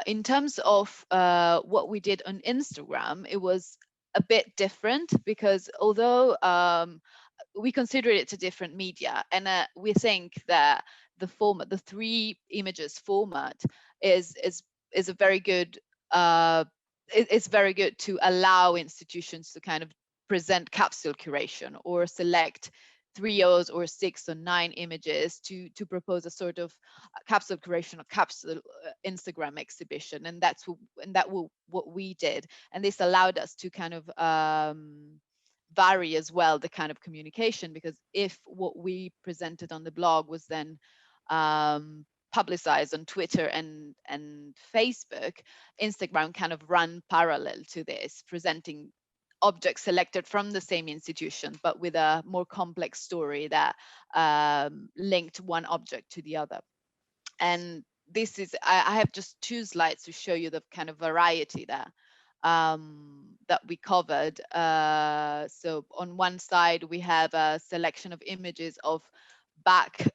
In terms of what we did on Instagram, it was a bit different, because although we consider it a different media, and we think that the format, the 3 images format, is a very good. It's very good to allow institutions to kind of present capsule curation, or select 3 or 6 or 9 images to propose a sort of capsule curation or capsule Instagram exhibition, and that what we did. And this allowed us to kind of vary as well the kind of communication, because if what we presented on the blog was then publicized on Twitter and Facebook, Instagram kind of ran parallel to this, presenting objects selected from the same institution, but with a more complex story that linked one object to the other. And this is, I have just 2 slides to show you the kind of variety there. that we covered. So on one side, we have a selection of images of back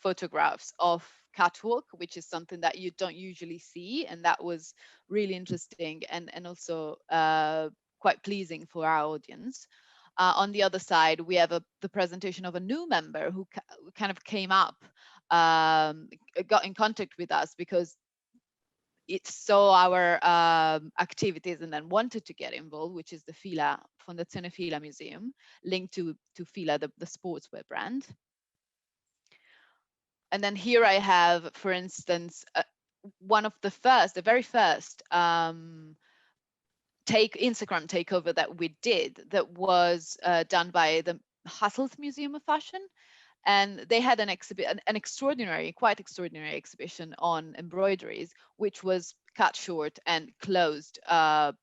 photographs of catwalk, which is something that you don't usually see. And that was really interesting and also quite pleasing for our audience. On the other side, we have the presentation of a new member who kind of came up, got in contact with us because it saw our activities and then wanted to get involved, which is the Fila, Fondazione Fila Museum, linked to Fila, the sportswear brand. And then here I have, for instance, one of the very first Instagram takeover that we did, that was done by the Hasselt Museum of Fashion. And they had an extraordinary, quite extraordinary exhibition on embroideries, which was cut short and closed by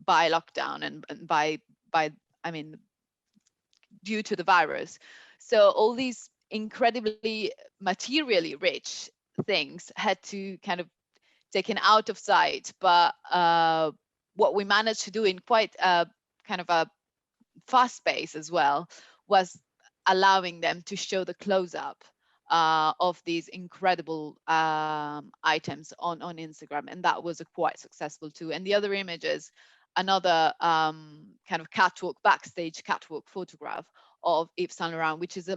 lockdown and I mean, due to the virus. So all these incredibly materially rich things had to kind of taken out of sight. But what we managed to do in quite kind of a fast pace as well was allowing them to show the close-up of these incredible items on Instagram, and that was a quite successful too. And the other images, another kind of catwalk, backstage catwalk photograph of Yves Saint Laurent, which is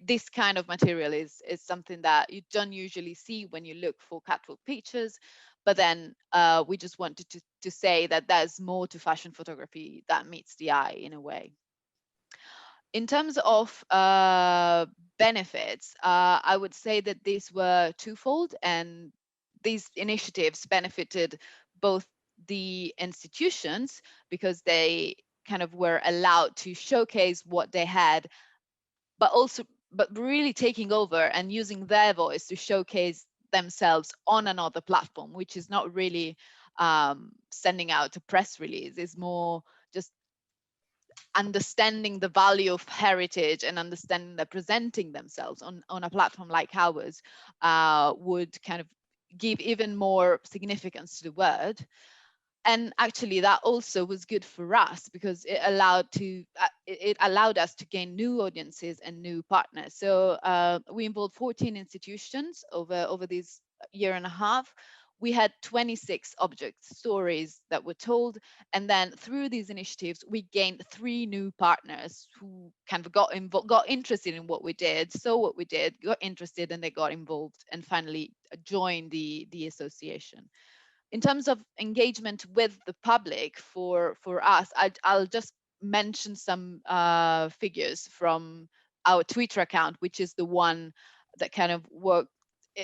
this kind of material is something that you don't usually see when you look for catwalk pictures. But then we just wanted to say that there's more to fashion photography that meets the eye in a way. In terms of benefits, I would say that these were twofold, and these initiatives benefited both the institutions because they kind of were allowed to showcase what they had, but really taking over and using their voice to showcase themselves on another platform, which is not really sending out a press release. It's more just understanding the value of heritage and understanding that presenting themselves on a platform like ours would kind of give even more significance to the word. And actually that also was good for us because it allowed us to gain new audiences and new partners. So we involved 14 institutions over this year and a half. We had 26 object stories that were told, and then through these initiatives we gained 3 new partners who kind of got interested in what we did, saw what we did, got interested, and they got involved and finally joined the association. In terms of engagement with the public for us, I'll just mention some figures from our Twitter account, which is the one that kind of worked.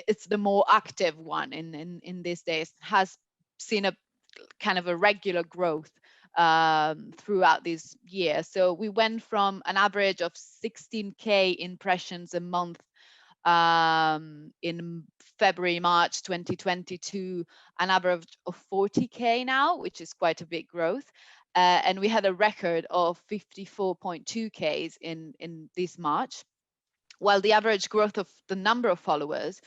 It's the more active one in these days, has seen a kind of a regular growth throughout this year. So we went from an average of 16K impressions a month in February, March 2020 to an average of 40K now, which is quite a big growth. And we had a record of 54.2Ks in this March, while the average growth of the number of followers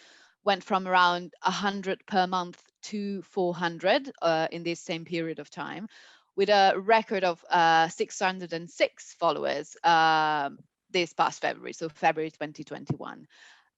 went from around 100 per month to 400 in this same period of time, with a record of 606 followers this past February, so February 2021.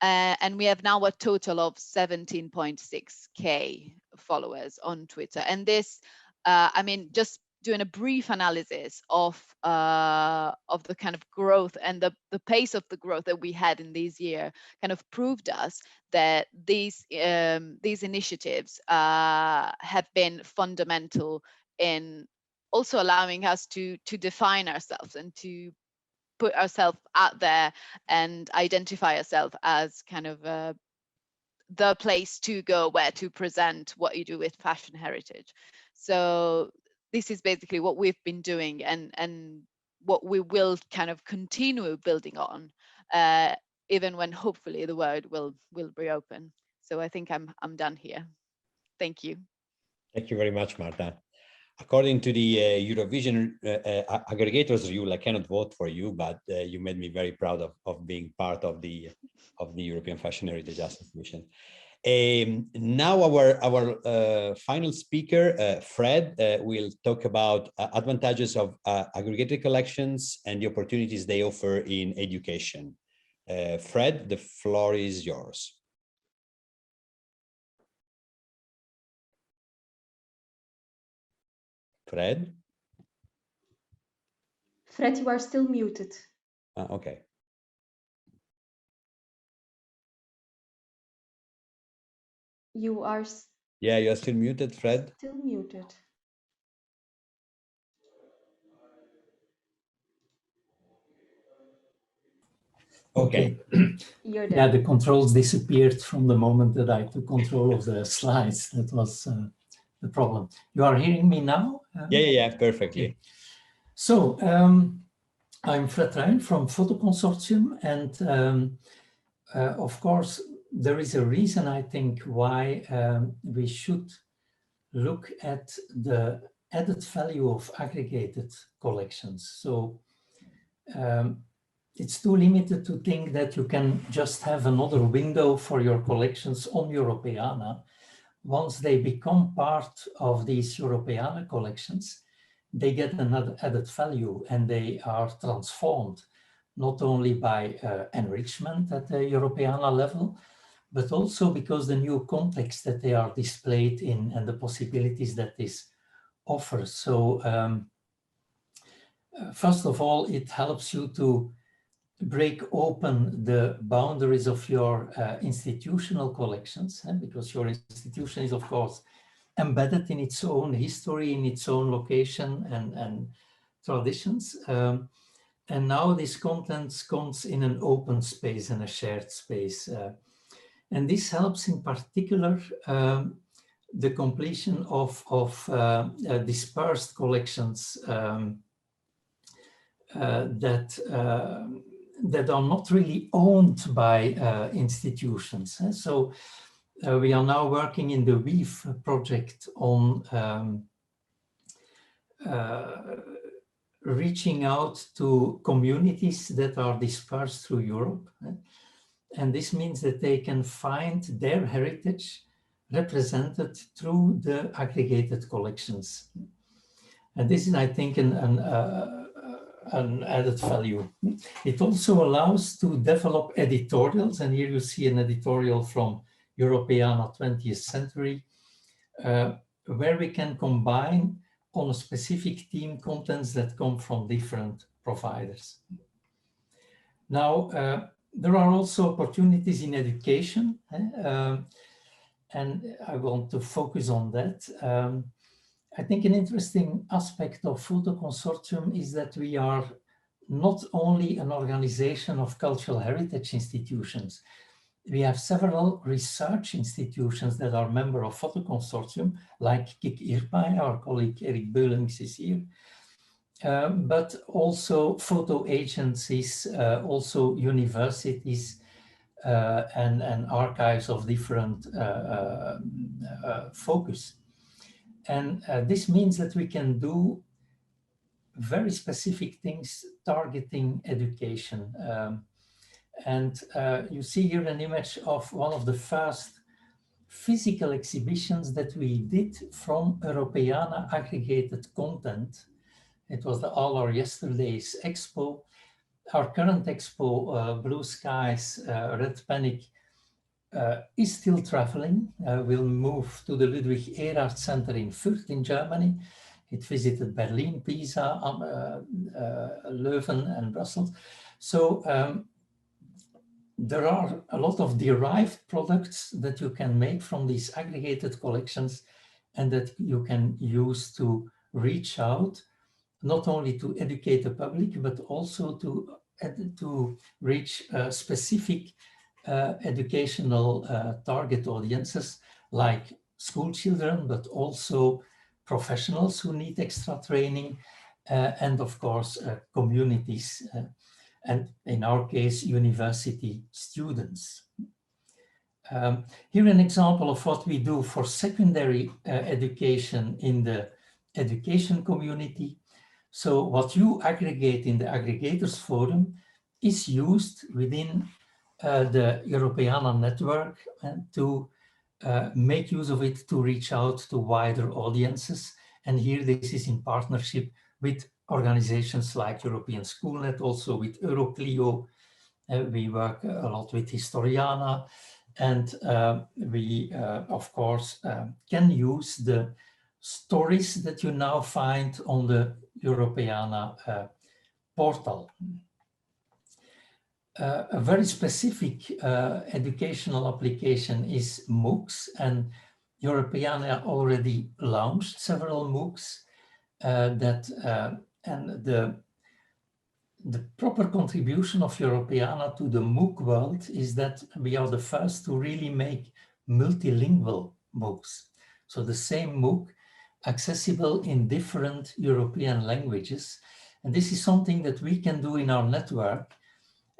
And we have now a total of 17.6K followers on Twitter. And this, I mean, just doing a brief analysis of the kind of growth and the pace of the growth that we had in this year kind of proved us that these initiatives have been fundamental in also allowing us to define ourselves and to put ourselves out there and identify ourselves as kind of the place to go where to present what you do with fashion heritage. So this is basically what we've been doing and what we will kind of continue building on, even when hopefully the world will reopen. So I think I'm done here. Thank you. Thank you very much, Marta. According to the Eurovision aggregators rule, I cannot vote for you, but you made me very proud of being part of the European Fashion Heritage Association. Now our final speaker, Fred, will talk about advantages of aggregated collections and the opportunities they offer in education. Fred, the floor is yours. Fred? Fred, you are still muted. Okay. You are Yeah, you are still muted, Fred. still muted. Okay. You're there. Yeah, the controls disappeared from the moment that I took control of the slides. That was the problem. You are hearing me now? Yeah, perfectly. Okay. So I'm Fred Ruijn from Photo Consortium, and of course, there is a reason, I think, why we should look at the added value of aggregated collections. So it's too limited to think that you can just have another window for your collections on Europeana. Once they become part of these Europeana collections, they get another added value and they are transformed, not only by enrichment at the Europeana level, but also because the new context that they are displayed in and the possibilities that this offers. So first of all, it helps you to break open the boundaries of your institutional collections, because your institution is, of course, embedded in its own history, in its own location and traditions. And now this content comes in an open space and a shared space. And this helps in particular the completion of dispersed collections that are not really owned by institutions. So we are now working in the WEAVE project on reaching out to communities that are dispersed through Europe. And this means that they can find their heritage represented through the aggregated collections. And this is, I think, an added value. It also allows to develop editorials, and here you see an editorial from Europeana 20th Century, where we can combine on a specific theme contents that come from different providers. Now, there are also opportunities in education, and I want to focus on that. I think an interesting aspect of Photo Consortium is that we are not only an organization of cultural heritage institutions. We have several research institutions that are member of Photo Consortium, like KIK IRPA, our colleague Erik Beulings is here, but also photo agencies, also universities, and archives of different focus. And this means that we can do very specific things targeting education. And you see here an image of one of the first physical exhibitions that we did from Europeana aggregated content. It was the All Our Yesterdays Expo. Our current expo, Blue Skies, Red Panic, is still traveling. We'll move to the Ludwig Erhard Center in Fürth in Germany. It visited Berlin, Pisa, Leuven and Brussels. So there are a lot of derived products that you can make from these aggregated collections and that you can use to reach out, not only to educate the public, but also to reach specific educational target audiences like school children, but also professionals who need extra training, and of course communities, and in our case university students. Here an example of what we do for secondary education in the education community. So what you aggregate in the Aggregators Forum is used within the Europeana network to make use of it to reach out to wider audiences. And here this is in partnership with organizations like European Schoolnet, also with Euroclio. We work a lot with Historiana, and we, of course, can use the stories that you now find on the Europeana portal. A very specific educational application is MOOCs, and Europeana already launched several MOOCs and the proper contribution of Europeana to the MOOC world is that we are the first to really make multilingual MOOCs. So the same MOOC accessible in different European languages. And this is something that we can do in our network,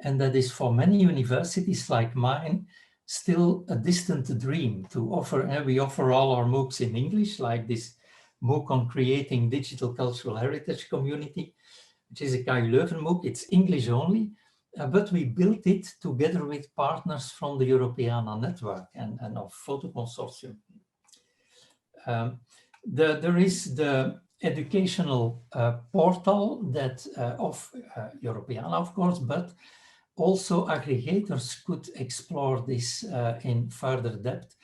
and that is for many universities like mine still a distant dream to offer. We offer all our MOOCs in English, like this MOOC on creating digital cultural heritage community, which is a KU Leuven MOOC. It's English only, but we built it together with partners from the Europeana network and our photo consortium. There is the educational portal that of Europeana, of course, but also aggregators could explore this in further depth.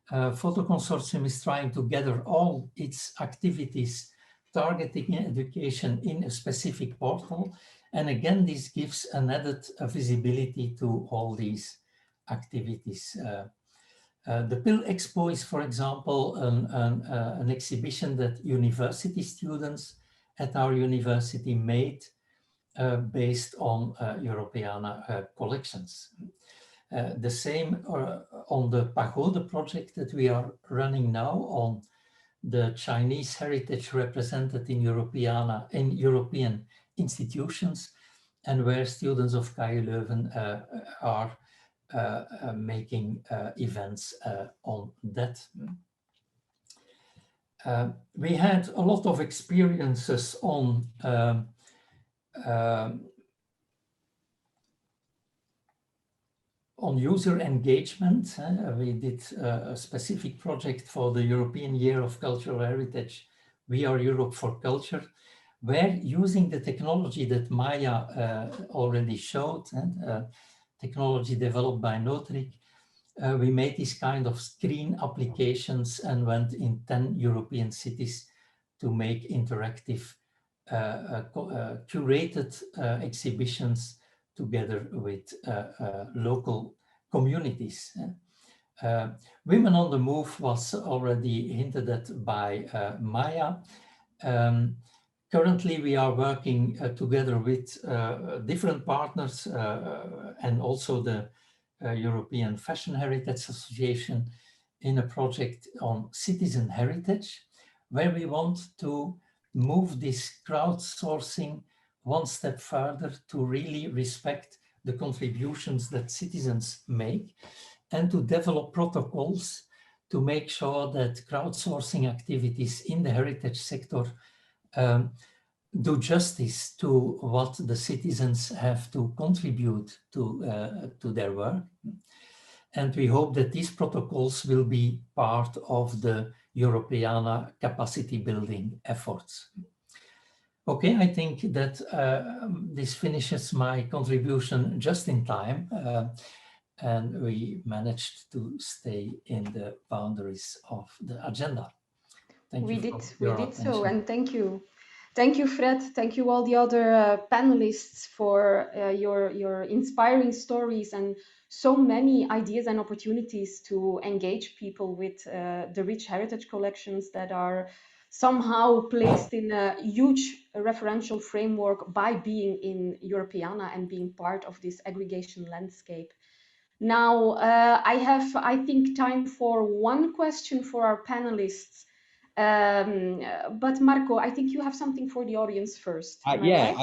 Photo Consortium is trying to gather all its activities targeting education in a specific portal. And again, this gives an added visibility to all these activities. The PIL Expo is, for example, an exhibition that university students at our university made based on Europeana collections. The same on the Pagode project that we are running now on the Chinese heritage represented in Europeana, in European institutions, and where students of KU Leuven are making events on that. We had a lot of experiences on user engagement. We did a specific project for the European Year of Cultural Heritage, We Are Europe for Culture, where using the technology that Maya already showed, and technology developed by Notrik, we made this kind of screen applications and went in 10 European cities to make interactive curated exhibitions together with local communities. Women on the Move was already hinted at by Maya. Currently, we are working together with different partners and also the European Fashion Heritage Association in a project on citizen heritage, where we want to move this crowdsourcing one step further to really respect the contributions that citizens make and to develop protocols to make sure that crowdsourcing activities in the heritage sector do justice to what the citizens have to contribute to their work. And we hope that these protocols will be part of the Europeana capacity building efforts. Okay, I think that this finishes my contribution just in time, and we managed to stay in the boundaries of the agenda. Thank you. We did so, and thank you. Thank you, Fred. Thank you, all the other panelists, for your inspiring stories and so many ideas and opportunities to engage people with the rich heritage collections that are somehow placed in a huge referential framework by being in Europeana and being part of this aggregation landscape. Now, I have, I think, time for one question for our panelists. But Marco, I think you have something for the audience first.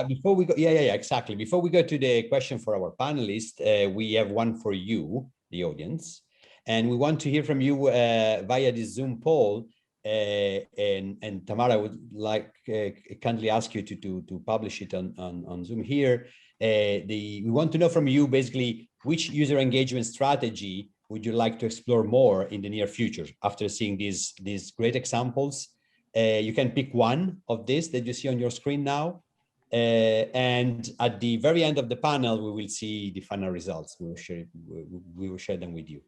Before we go, exactly. Before we go to the question for our panelists, we have one for you, the audience, and we want to hear from you via the Zoom poll. And Tamara, I would like kindly ask you to publish it on Zoom here. We want to know from you basically which user engagement strategy would you like to explore more in the near future after seeing these great examples? You can pick one of this that you see on your screen now. And at the very end of the panel, we will see the final results. We will share them with you.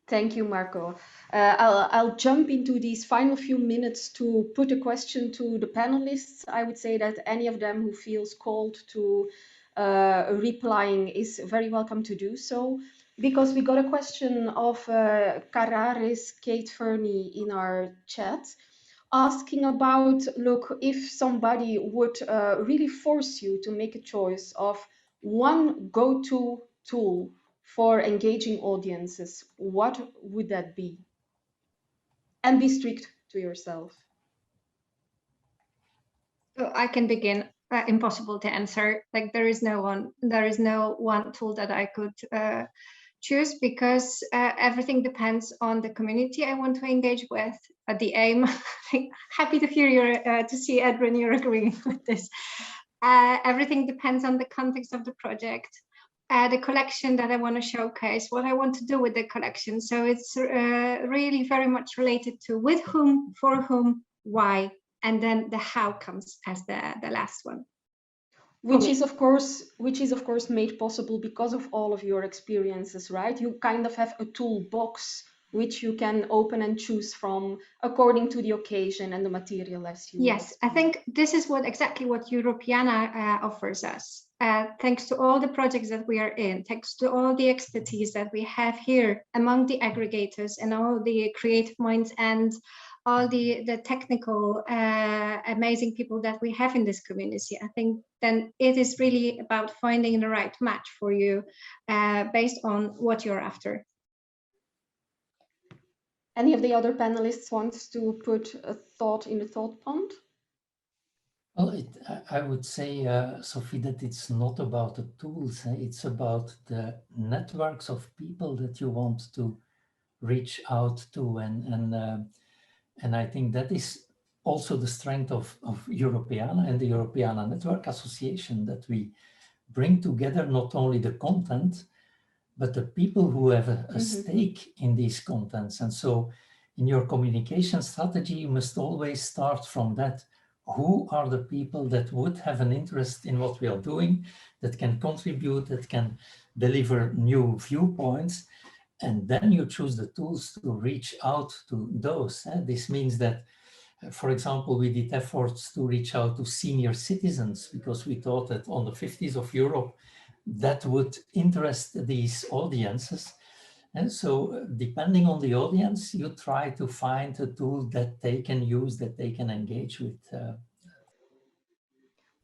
Thank you, Marco. I'll jump into these final few minutes to put a question to the panelists. I would say that any of them who feels called to replying is very welcome to do so, because we got a question of Cararis Kate Fernie in our chat, asking about, look, if somebody would really force you to make a choice of one go-to tool for engaging audiences, what would that be? And be strict to yourself. So I can begin. Impossible to answer. Like there is no one tool that I could choose, because everything depends on the community I want to engage with. The aim. Happy to hear to see Adrian, you're agreeing with this. Everything depends on the context of the project, the collection that I want to showcase, what I want to do with the collection. So it's really very much related to with whom, for whom, why, and then the how comes as the last one. Which is of course made possible because of all of your experiences, right? You kind of have a toolbox which you can open and choose from according to the occasion and the material as you. Yes, I think this is exactly what Europeana offers us. Thanks to all the projects that we are in, thanks to all the expertise that we have here among the aggregators and all the creative minds and all the technical amazing people that we have in this community. I think then it is really about finding the right match for you based on what you're after. Any of the other panelists wants to put a thought in the thought pond? Well, I would say, Sophie, that it's not about the tools. It's about the networks of people that you want to reach out to. And I think that is also the strength of Europeana and the Europeana Network Association, that we bring together not only the content, but the people who have a stake in these contents. And so in your communication strategy, you must always start from that. Who are the people that would have an interest in what we are doing, that can contribute, that can deliver new viewpoints? And then you choose the tools to reach out to those. This means that, for example, we did efforts to reach out to senior citizens because we thought that on the 50s of Europe, that would interest these audiences. And so depending on the audience, you try to find a tool that they can use, that they can engage with.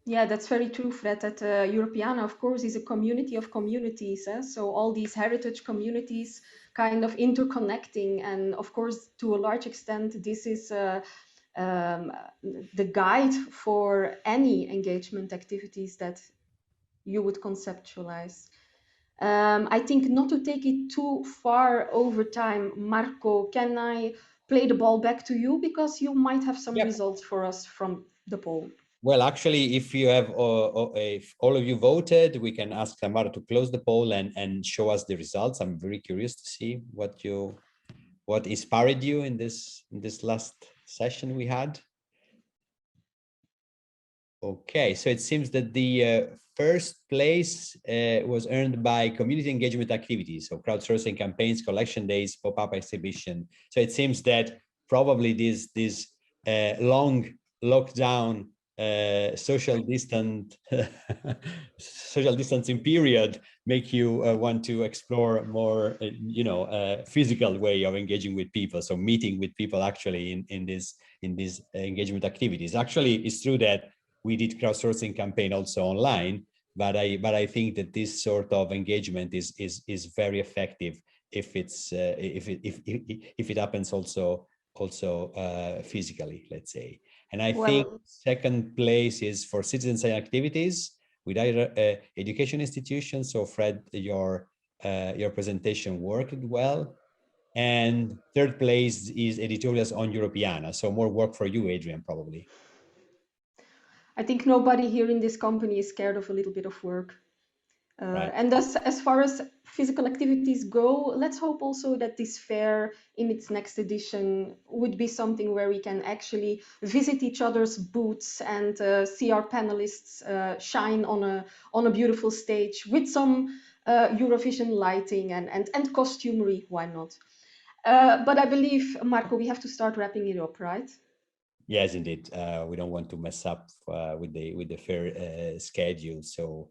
Yeah, that's very true, Fred, that Europeana, of course, is a community of communities. So all these heritage communities kind of interconnecting. And of course, to a large extent, this is the guide for any engagement activities that you would conceptualize. I think not to take it too far over time, Marco, can I play the ball back to you? Because you might have some results for us from the poll. Well, actually, if you have, if all of you voted, we can ask Tamara to close the poll and show us the results. I'm very curious to see what inspired you in this last session we had. Okay, so it seems that the first place was earned by community engagement activities, so crowdsourcing campaigns, collection days, pop-up exhibition. So it seems that probably this long lockdown social distancing period make you want to explore more physical way of engaging with people, so meeting with people actually in these engagement activities. Actually, it's true that we did crowdsourcing campaign also online, but I think that this sort of engagement is very effective if it's if it happens also physically, let's say. And I think second place is for citizen science activities with either education institutions. So Fred, your presentation worked well. And third place is editorials on Europeana. So more work for you, Adrian, probably. I think nobody here in this company is scared of a little bit of work. Right. And thus, as far as physical activities go, let's hope also that this fair in its next edition would be something where we can actually visit each other's booths and see our panelists shine on a beautiful stage with some Eurovision lighting and costumery, why not? But I believe, Marco, we have to start wrapping it up, right? Yes, indeed. We don't want to mess up with the fair schedule. So,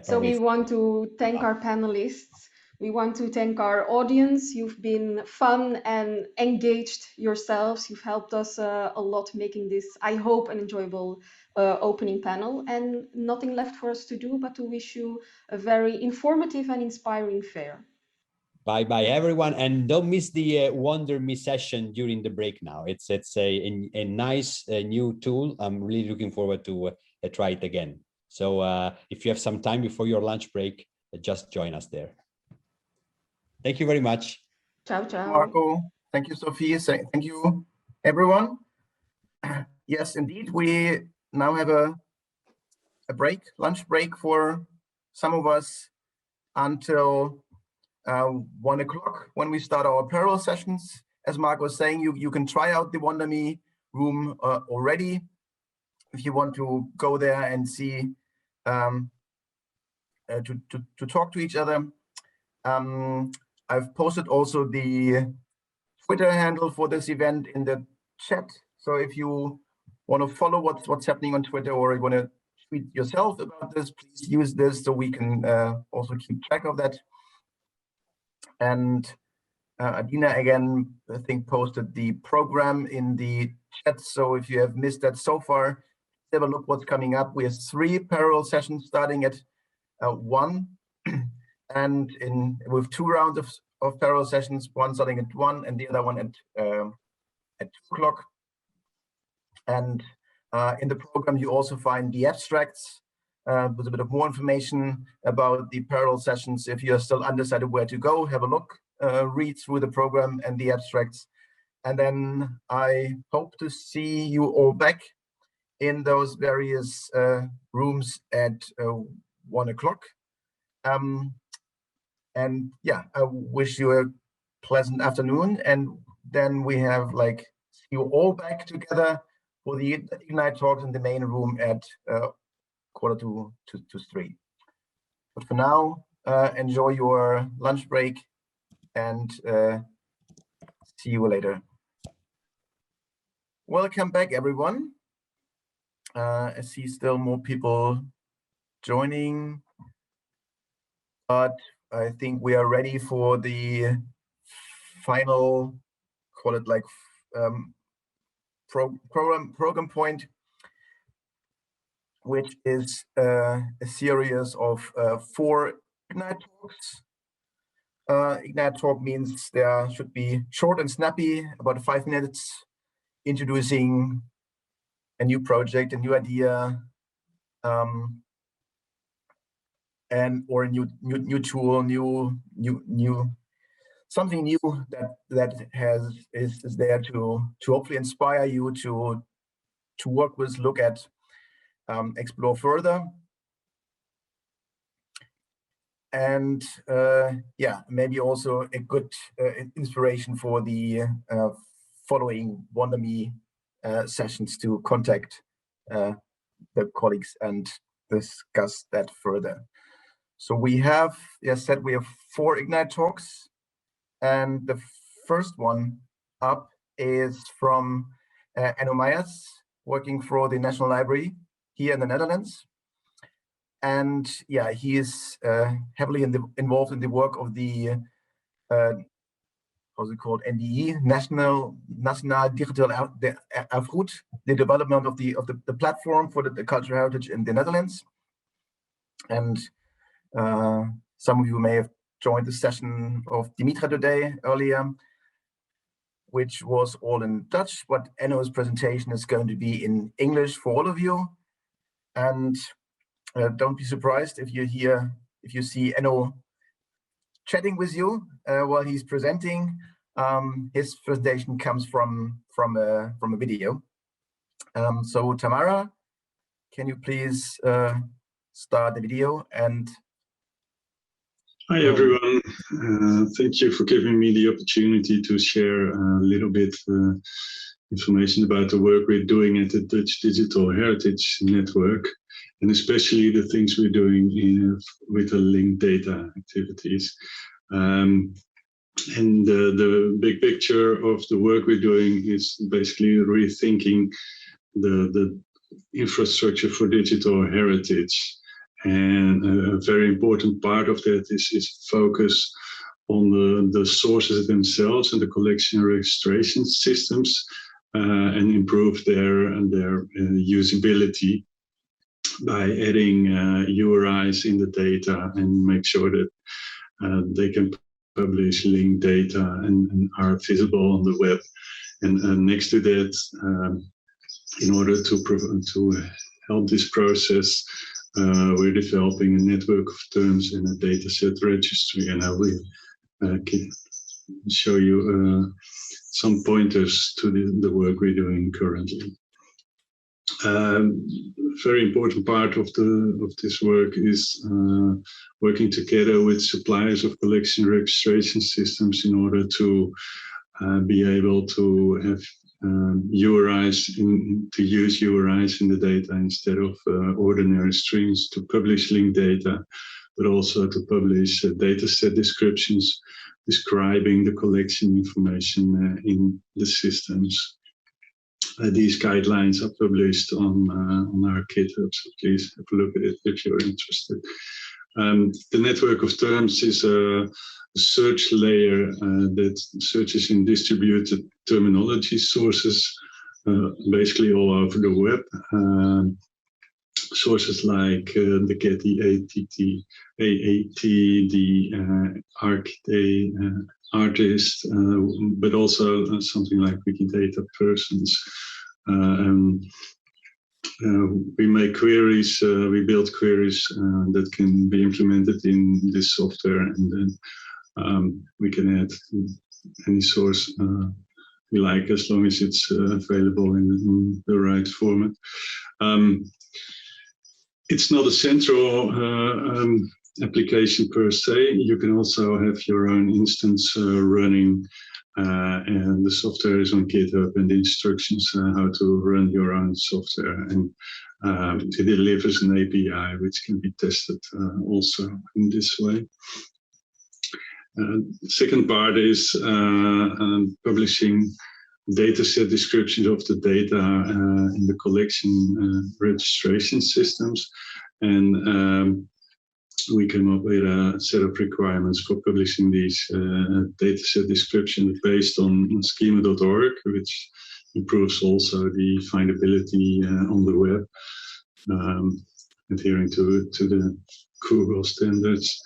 so we want to thank our panelists. We want to thank our audience. You've been fun and engaged yourselves. You've helped us a lot making this, I hope, an enjoyable opening panel. And nothing left for us to do but to wish you a very informative and inspiring fair. Bye everyone, and don't miss the Wonder Me session during the break now. It's a nice new tool. I'm really looking forward to try it again. So if you have some time before your lunch break, just join us there. Thank you very much. Ciao, ciao. Marco, thank you, Sophie. Thank you, everyone. Yes, indeed, we now have a lunch break for some of us until 1 o'clock when we start our parallel sessions. As Mark was saying, you can try out the Wonder Me room already if you want to go there and see to talk to each other. I've posted also the Twitter handle for this event in the chat. So if you want to follow what's happening on Twitter, or you want to tweet yourself about this, please use this so we can also keep track of that. And Adina again, I think, posted the program in the chat. So if you have missed that so far, have a look what's coming up. We have 3 parallel sessions starting at 1, and with 2 rounds of parallel sessions, one starting at 1 and the other one at 2 o'clock. And in the program, you also find the abstracts with a bit of more information about the parallel sessions. If you're still undecided where to go, have a look, read through the program and the abstracts. And then I hope to see you all back in those various rooms at 1 o'clock. And yeah, I wish you a pleasant afternoon. And then we have see you all back together for the Ignite talks in the main room at 2:45 to 3. But for now, enjoy your lunch break and see you later. Welcome back, everyone. I see still more people joining, but I think we are ready for the final, call it program point, which is a series of 4 Ignite talks. Ignite talk means there should be short and snappy, about 5 minutes, introducing a new project, a new idea, or a new tool, something new that is there to hopefully inspire you to work with, look at, explore further. And yeah, maybe also a good inspiration for the following Wonder Me sessions to contact the colleagues and discuss that further. So we have, as said, we have 4 Ignite talks, and the first one up is from Enno Meijers, working for the National Library here in the Netherlands. And yeah, he is heavily involved in the work of the how's it called, NDE, National Digital Erfgoed, the development of the platform for the cultural heritage in the Netherlands. And some of you may have joined the session of Dimitra today earlier, which was all in Dutch, but Enno's presentation is going to be in English for all of you. And don't be surprised if you see Enno chatting with you while he's presenting. His presentation comes from a video. So Tamara, can you please start the video and Hi everyone, thank you for giving me the opportunity to share a little bit information about the work we're doing at the Dutch Digital Heritage Network, and especially the things we're doing with the linked data activities. And the big picture of the work we're doing is basically rethinking the infrastructure for digital heritage. And a very important part of that is focus on the sources themselves and the collection registration systems, and improve their usability by adding URIs in the data and make sure that they can publish linked data and are visible on the web. And next to that, in order to help this process, we're developing a network of terms in a dataset registry, and I will show you some pointers to the work we're doing currently. Very important part of this work is working together with suppliers of collection registration systems in order to be able to have URIs to use URIs in the data instead of ordinary streams to publish linked data, but also to publish dataset descriptions describing the collection information in the systems. These guidelines are published on our GitHub, so please have a look at it if you're interested. The network of terms is a search layer that searches in distributed terminology sources, basically all over the web. Sources like the Getty AAT, the artist, but also something like Wikidata persons. We make queries, we build queries that can be implemented in this software, and then we can add any source we like, as long as it's available in the right format. It's not a central application per se. You can also have your own instance running, and the software is on GitHub, and the instructions how to run your own software, and it delivers an API which can be tested also in this way. The second part is publishing dataset descriptions of the data in the collection registration systems, and we came up with a set of requirements for publishing these dataset descriptions based on schema.org, which improves also the findability on the web, adhering to the Google standards.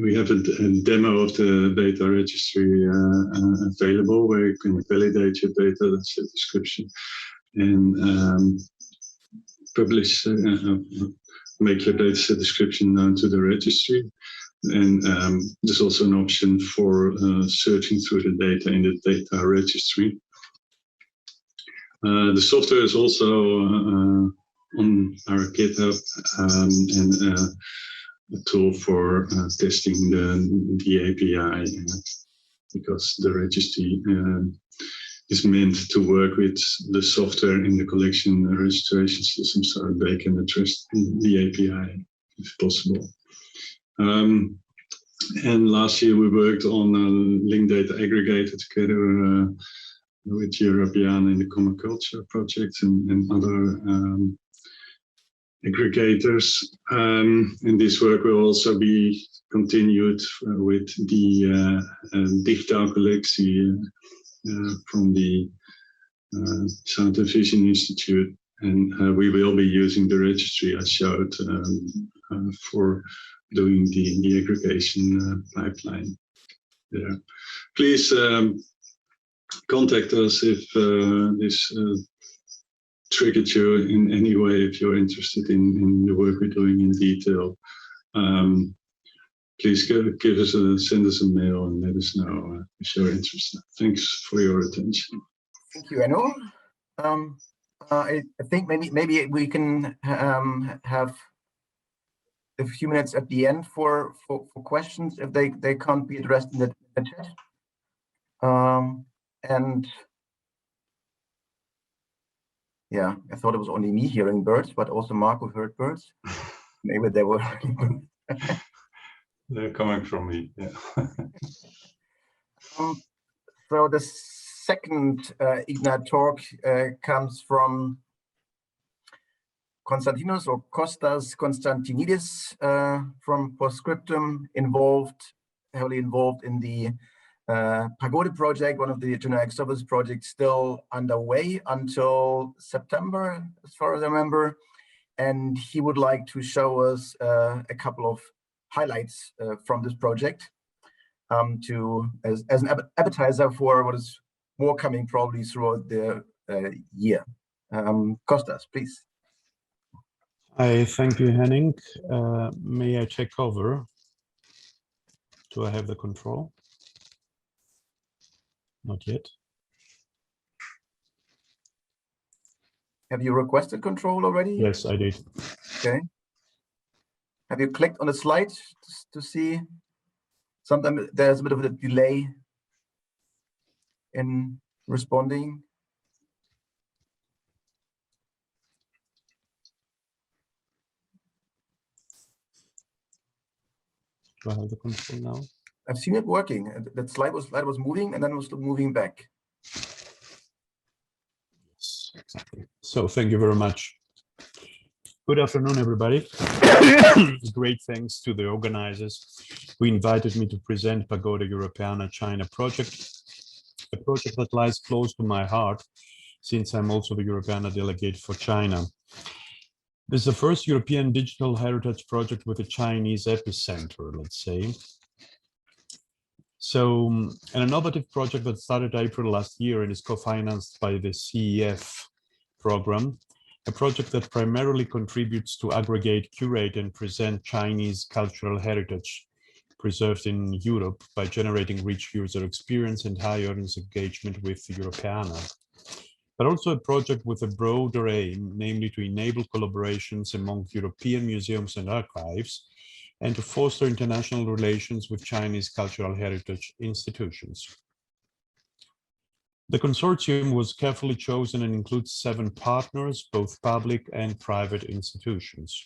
We have a demo of the data registry available, where you can validate your data set description and publish, make your data set description known to the registry. And there's also an option for searching through the data in the data registry. The software is also on our GitHub, and a tool for testing the API, because the registry is meant to work with the software in the collection registration system, so they can address the API if possible. And last year we worked on a linked data aggregator together with Europeana in the Common Culture project and other aggregators, and this work will also be continued with the Digital Collectie from the Sound and Vision Institute, and we will be using the registry I showed for doing the aggregation pipeline there. Please contact us if this triggered you in any way, if you're interested in the work we're doing in detail. Please send us a mail and let us know if you're interested. Thanks for your attention. Thank you, Enno. I think maybe we can have a few minutes at the end for questions if they can't be addressed in the chat. And yeah, I thought it was only me hearing birds, but also Marco heard birds. Maybe they were. They're coming from me. Yeah. So the second Ignite talk comes from Konstantinos or Kostas Konstantinidis from Postscriptum, heavily involved in the Pagode project, one of the generic service projects still underway until September, as far as I remember. And he would like to show us a couple of highlights from this project as an appetizer for what is more coming probably throughout the year. Kostas, please. Hi, thank you, Henning. May I take over? Do I have the control? Not yet. Have you requested control already? Yes, I did. Okay. Have you clicked on the slide to see? Sometimes there's a bit of a delay in responding. Do I have the control now? I've seen it working. That slide was moving and then was moving back. Yes, exactly. So thank you very much. Good afternoon, everybody. Great thanks to the organizers who invited me to present Pagode Europeana China project, a project that lies close to my heart since I'm also the Europeana delegate for China. This is the first European digital heritage project with a Chinese epicenter, let's say. So an innovative project that started April last year and is co-financed by the CEF program, a project that primarily contributes to aggregate, curate, and present Chinese cultural heritage preserved in Europe by generating rich user experience and high audience engagement with Europeana. But also a project with a broader aim, namely to enable collaborations among European museums and archives, and to foster international relations with Chinese cultural heritage institutions. The consortium was carefully chosen and includes 7 partners, both public and private institutions.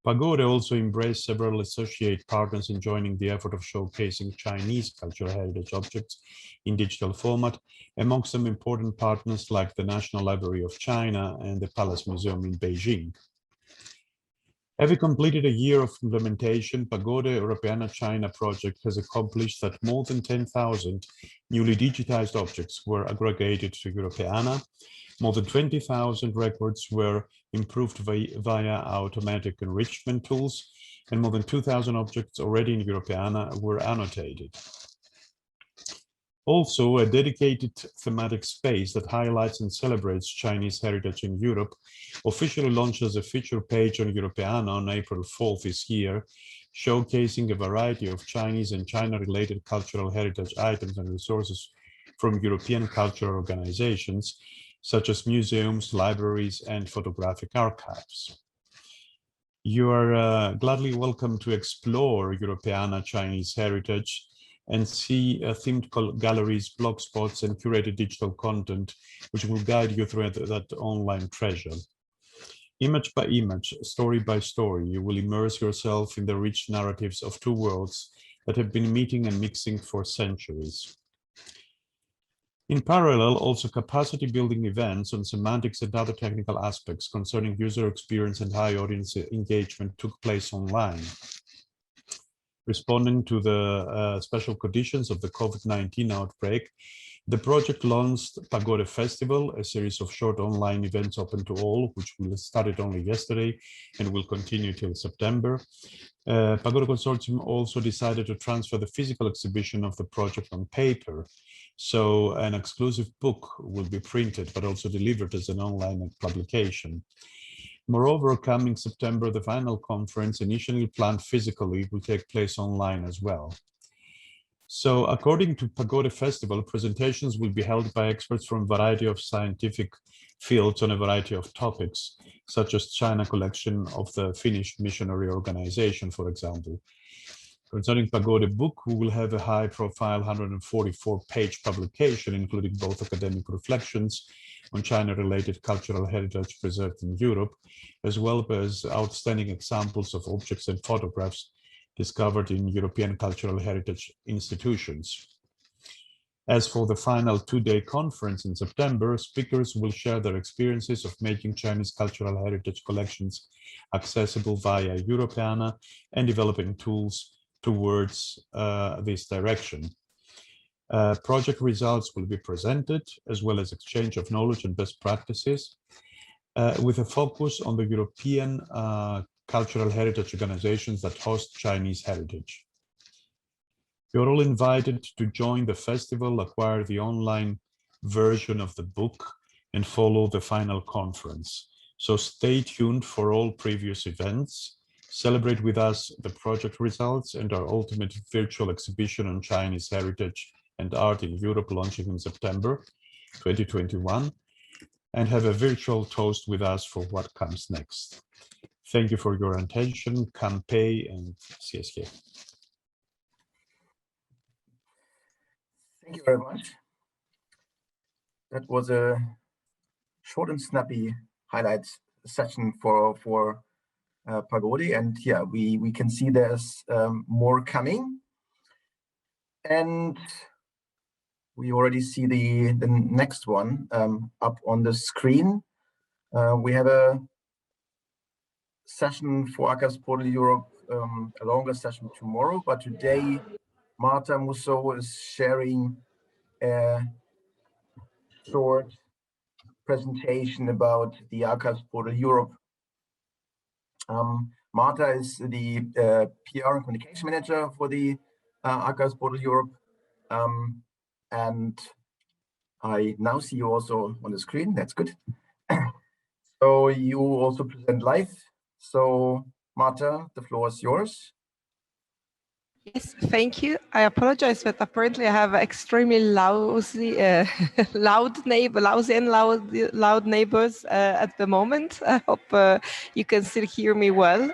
Pagode also embraced several associate partners in joining the effort of showcasing Chinese cultural heritage objects in digital format, amongst them important partners like the National Library of China and the Palace Museum in Beijing. Having completed a year of implementation, Pagode Europeana China project has accomplished that more than 10,000 newly digitized objects were aggregated to Europeana, more than 20,000 records were improved via automatic enrichment tools, and more than 2,000 objects already in Europeana were annotated. Also, a dedicated thematic space that highlights and celebrates Chinese heritage in Europe officially launched as a feature page on Europeana on April 4th this year, showcasing a variety of Chinese and China-related cultural heritage items and resources from European cultural organizations, such as museums, libraries, and photographic archives. You are gladly welcome to explore Europeana Chinese heritage and see themed galleries, blog spots, and curated digital content, which will guide you through that online treasure. Image by image, story by story, you will immerse yourself in the rich narratives of 2 worlds that have been meeting and mixing for centuries. In parallel, also capacity building events on semantics and other technical aspects concerning user experience and high audience engagement took place online. Responding to the special conditions of the COVID-19 outbreak, the project launched Pagode Festival, a series of short online events open to all, which started only yesterday and will continue till September. Pagode Consortium also decided to transfer the physical exhibition of the project on paper. So an exclusive book will be printed, but also delivered as an online publication. Moreover, coming September, the final conference, initially planned physically, will take place online as well. So according to Pagode Festival, presentations will be held by experts from a variety of scientific fields on a variety of topics, such as China collection of the Finnish missionary organization, for example. Concerning Pagode book, we will have a high-profile 144-page publication, including both academic reflections on China-related cultural heritage preserved in Europe, as well as outstanding examples of objects and photographs discovered in European cultural heritage institutions. As for the final two-day conference in September, speakers will share their experiences of making Chinese cultural heritage collections accessible via Europeana and developing tools towards this direction. Project results will be presented, as well as exchange of knowledge and best practices, with a focus on the European cultural heritage organizations that host Chinese heritage. You're all invited to join the festival, acquire the online version of the book, and follow the final conference. So stay tuned for all previous events. Celebrate with us the project results and our ultimate virtual exhibition on Chinese heritage and art in Europe, launching in September 2021, and have a virtual toast with us for what comes next. Thank you for your attention. Kanpei and CSK. Thank you very much. That was a short and snappy highlights session for Pagode, and yeah, we can see there's more coming, and we already see the next one up on the screen. We have a session for Archives Portal Europe, a longer session tomorrow, but today Marta Musso is sharing a short presentation about the Archives Portal Europe. Marta is the PR and communication manager for the Archives Portal Europe, and I now see you also on the screen. That's good. So you also present live. So Marta, the floor is yours. Yes, thank you. I apologize, but apparently I have extremely lousy, lousy and loud neighbors at the moment. I hope you can still hear me well.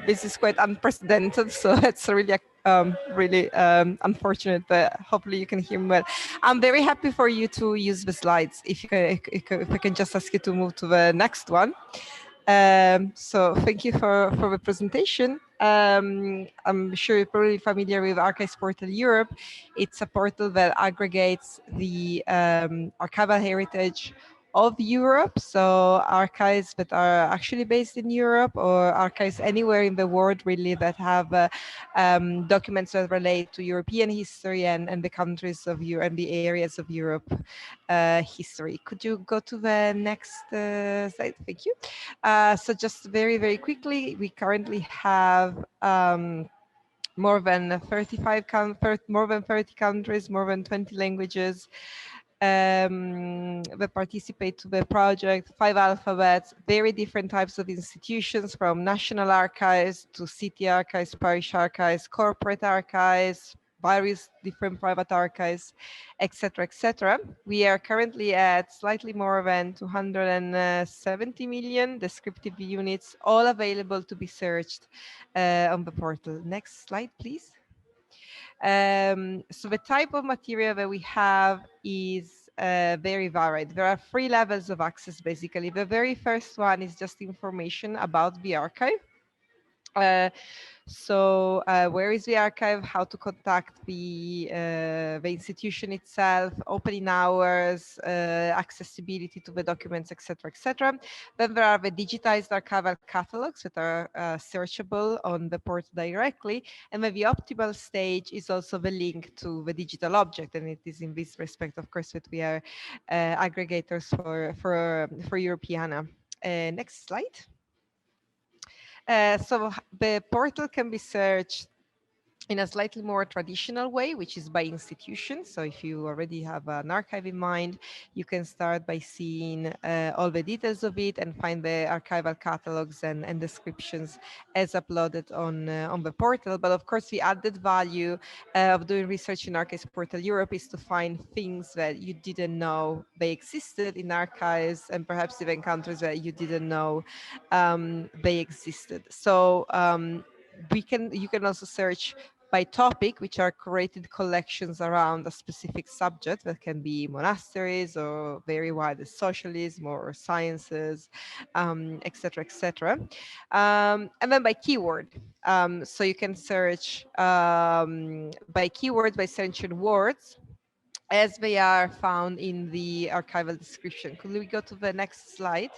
This is quite unprecedented, so it's really unfortunate, but hopefully you can hear me well. I'm very happy for you to use the slides. If I can just ask you to move to the next one. So thank you for the presentation. I'm sure you're probably familiar with Archives Portal Europe. It's a portal that aggregates the archival heritage of Europe, so archives that are actually based in Europe or archives anywhere in the world really that have documents that relate to European history and the countries of Europe and the areas of Europe history. Could you go to the next slide? Thank you. So just very, very quickly, we currently have more than 30 countries, more than 20 languages that participate to the project, 5 alphabets, very different types of institutions, from national archives to city archives, parish archives, corporate archives, various different private archives, etc., etc. We are currently at slightly more than 270 million descriptive units, all available to be searched on the portal. Next slide, please. So the type of material that we have is very varied. There are 3 levels of access, basically. The very first one is just information about the archive. So where is the archive, how to contact the institution itself, opening hours, accessibility to the documents, etc., etc. Then there are the digitized archival catalogs that are searchable on the portal directly. And then the optimal stage is also the link to the digital object. And it is in this respect, of course, that we are aggregators for Europeana. Next slide. So the portal can be searched in a slightly more traditional way, which is by institution. So if you already have an archive in mind, you can start by seeing all the details of it and find the archival catalogs and descriptions as uploaded on the portal. But of course, the added value of doing research in Archives Portal Europe is to find things that you didn't know they existed in archives, and perhaps even countries that you didn't know they existed. So you can also search by topic, which are curated collections around a specific subject that can be monasteries or very wide as socialism or sciences, etc., etc. And then by keyword. So you can search by keywords, by searching words as they are found in the archival description. Could we go to the next slide?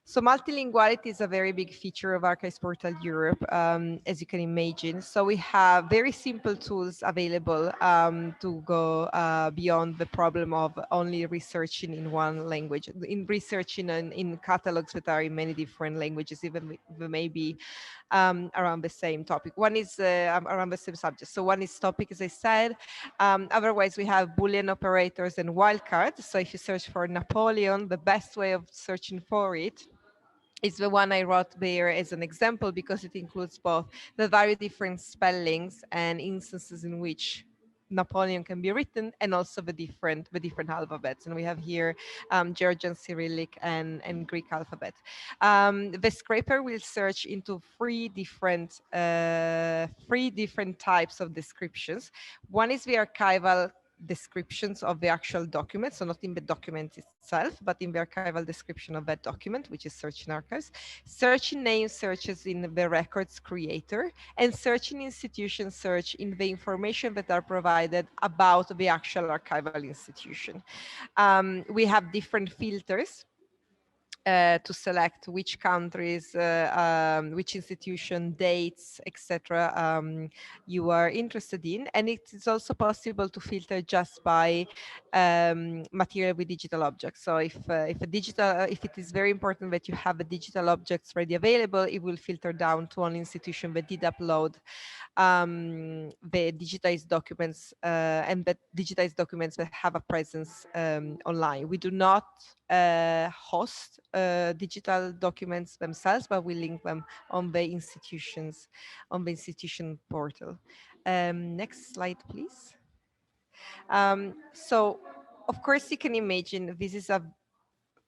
So multilinguality is a very big feature of Archives Portal Europe, as you can imagine. So we have very simple tools available to go beyond the problem of only researching in one language, in researching in catalogs that are in many different languages, even they may be around the same topic. One is around the same subject. So one is topic, as I said. Otherwise, we have Boolean operators and wildcards. So if you search for Napoleon, the best way of searching for it is the one I wrote there as an example, because it includes both the very different spellings and instances in which Napoleon can be written, and also the different alphabets. And we have here Georgian, Cyrillic, and Greek alphabet. The scraper will search into three different types of descriptions. One is the archival descriptions of the actual document, so not in the document itself, but in the archival description of that document, which is search in archives. Searching name searches in the records creator, and searching institution search in the information that are provided about the actual archival institution. We have different filters to select which countries, which institution, dates, etc. You are interested in, and it is also possible to filter just by material with digital objects. So if it is very important that you have the digital objects ready available, it will filter down to an institution that did upload the digitized documents and the digitized documents that have a presence online. We do not host digital documents themselves, but we link them on the institution portal. Next slide, please. So, of course, you can imagine this is a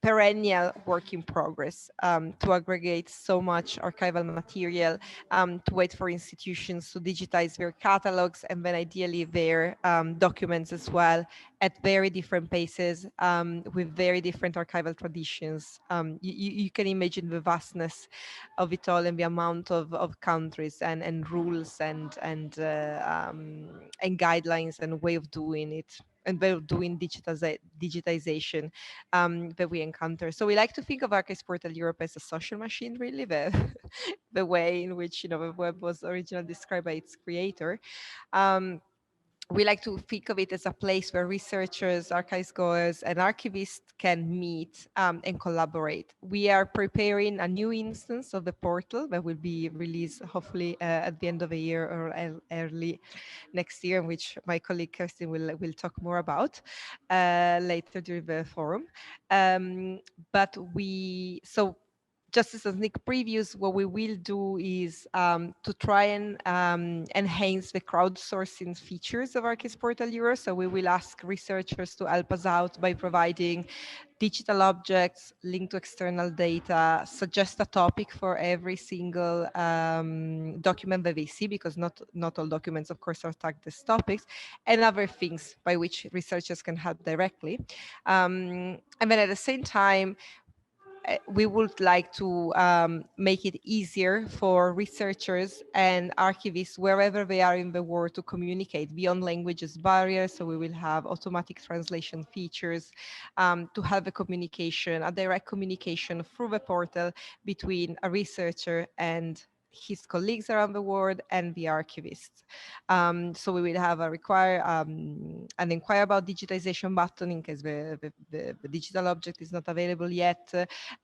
perennial work in progress to aggregate so much archival material, to wait for institutions to digitize their catalogs, and then ideally their documents as well, at very different paces, with very different archival traditions. You can imagine the vastness of it all, and the amount of countries and rules and guidelines and way of doing it, and way of doing digitization that we encounter. So we like to think of Archives Portal Europe as a social machine, really, the way in which the web was originally described by its creator. We like to think of it as a place where researchers, archives goers, and archivists can meet and collaborate. We are preparing a new instance of the portal that will be released hopefully at the end of the year or early next year, in which my colleague Kirsten will talk more about later during the forum. Just as a sneak previews, what we will do is to try and enhance the crowdsourcing features of Archives Portal Europe. So we will ask researchers to help us out by providing digital objects, link to external data, suggest a topic for every single document that they see, because not all documents, of course, are tagged as topics, and other things by which researchers can help directly. And then at the same time, we would like to make it easier for researchers and archivists wherever they are in the world to communicate beyond languages barriers. So we will have automatic translation features to have a direct communication through the portal between a researcher and his colleagues around the world, and the archivists. So we will have an inquire about digitization button in case the digital object is not available yet,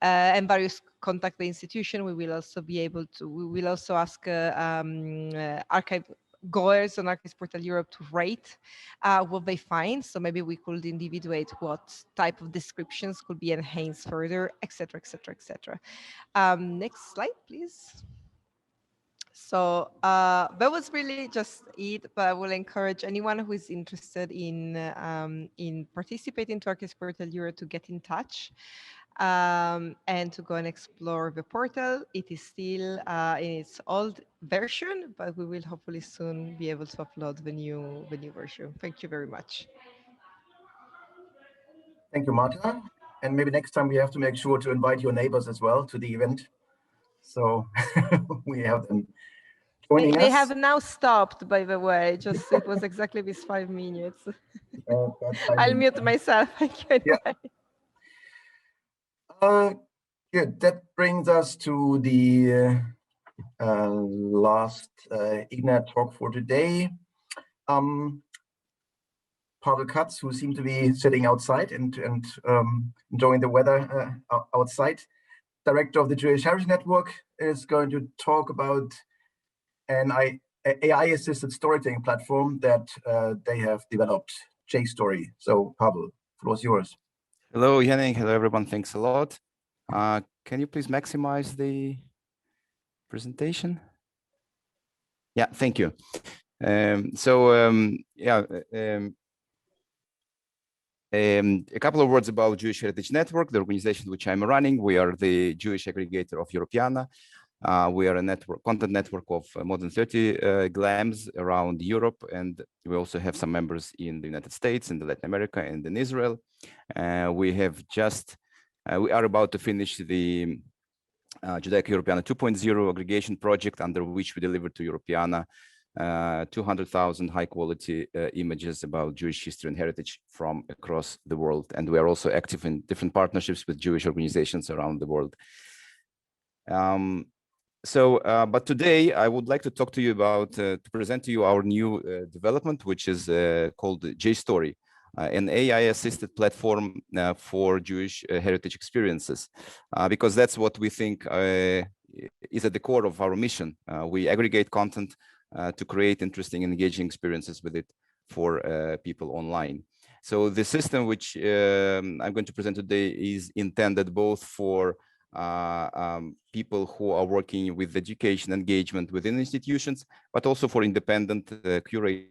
and various contact the institution. We will also be able to, we will also ask archive goers on Archives Portal Europe to rate what they find. So maybe we could individuate what type of descriptions could be enhanced further, etc., etc., etc. Next slide, please. So that was really just it, but I will encourage anyone who is interested in participating to Archives Portal Europe to get in touch. And to go and explore the portal. It is still in its old version, but we will hopefully soon be able to upload the new version. Thank you very much. Thank you, Marta. And maybe next time we have to make sure to invite your neighbors as well to the event. So we have them joining us. They have now stopped, by the way. Just it was exactly these 5 minutes. I'll mute myself. Thank you anyway. Yeah. Good. That brings us to the last IGNAT talk for today. Pavel Katz, who seemed to be sitting outside and enjoying the weather outside, director of the Jewish Heritage Network, is going to talk about an AI-assisted storytelling platform that they have developed, JStory. So, Pavel, the floor is yours. Hello, Henning. Hello, everyone. Thanks a lot. Can you please maximize the presentation? Yeah, thank you. A couple of words about Jewish Heritage Network, the organization which I'm running. We are the Jewish aggregator of Europeana. We are a content network of more than 30 GLAMs around Europe, and we also have some members in the United States, in Latin America, and in Israel. We are about to finish the DRABCZYK Europeana 2.0 aggregation project, under which we deliver to Europeana 200,000 high-quality images about Jewish history and heritage from across the world. And we are also active in different partnerships with Jewish organizations around the world. But today I would like to talk to you about, to present to you our new development, which is called JStory, an AI-assisted platform for Jewish heritage experiences, because that's what we think is at the core of our mission. We aggregate content to create interesting and engaging experiences with it for people online. So the system which I'm going to present today is intended both for people who are working with education engagement within institutions, but also for independent curators,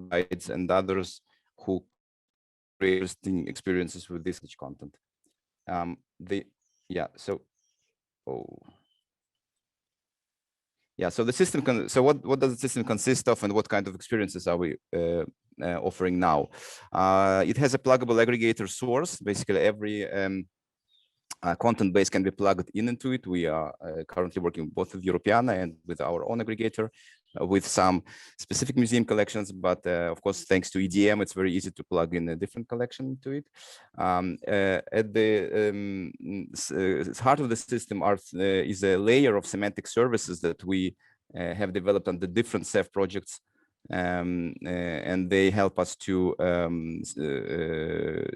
guides, and others who create interesting experiences with this content. So the system what does the system consist of, and what kind of experiences are we offering now? It has a pluggable aggregator source. Basically, every content base can be plugged into it. We are currently working both with Europeana and with our own aggregator, with some specific museum collections, but of course, thanks to EDM, it's very easy to plug in a different collection to it. At the heart of the system is a layer of semantic services that we have developed under different SEF projects, and they help us to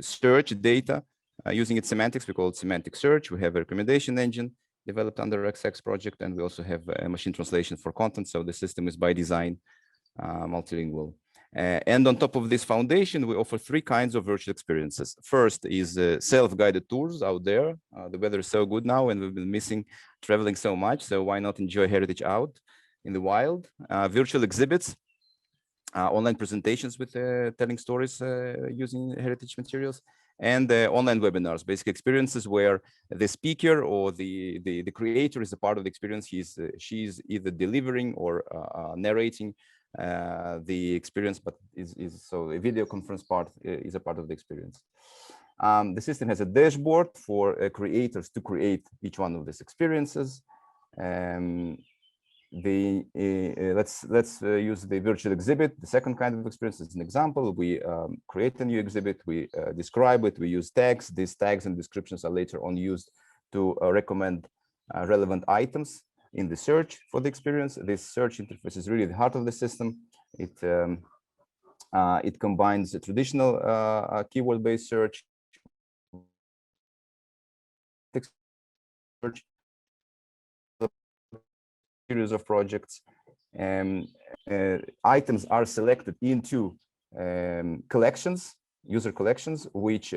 search data using its semantics. We call it semantic search. We have a recommendation engine developed under XX project, and we also have a machine translation for content. So the system is by design multilingual. And on top of this foundation, we offer 3 kinds of virtual experiences. First is self-guided tours out there. The weather is so good now, and we've been missing traveling so much. So why not enjoy heritage out in the wild? Virtual exhibits, online presentations with telling stories using heritage materials, and online webinars, basic experiences where the speaker or the creator is a part of the experience. She's either delivering or narrating the experience, but so a video conference part is a part of the experience. The system has a dashboard for creators to create each one of these experiences. Let's use the virtual exhibit, the second kind of experience, as an example. We create a new exhibit, we describe it, we use tags. These tags and descriptions are later on used to recommend relevant items in the search for the experience. This search interface is really the heart of the system. It combines the traditional keyword-based search, series of projects, and items are selected into collections, user collections, which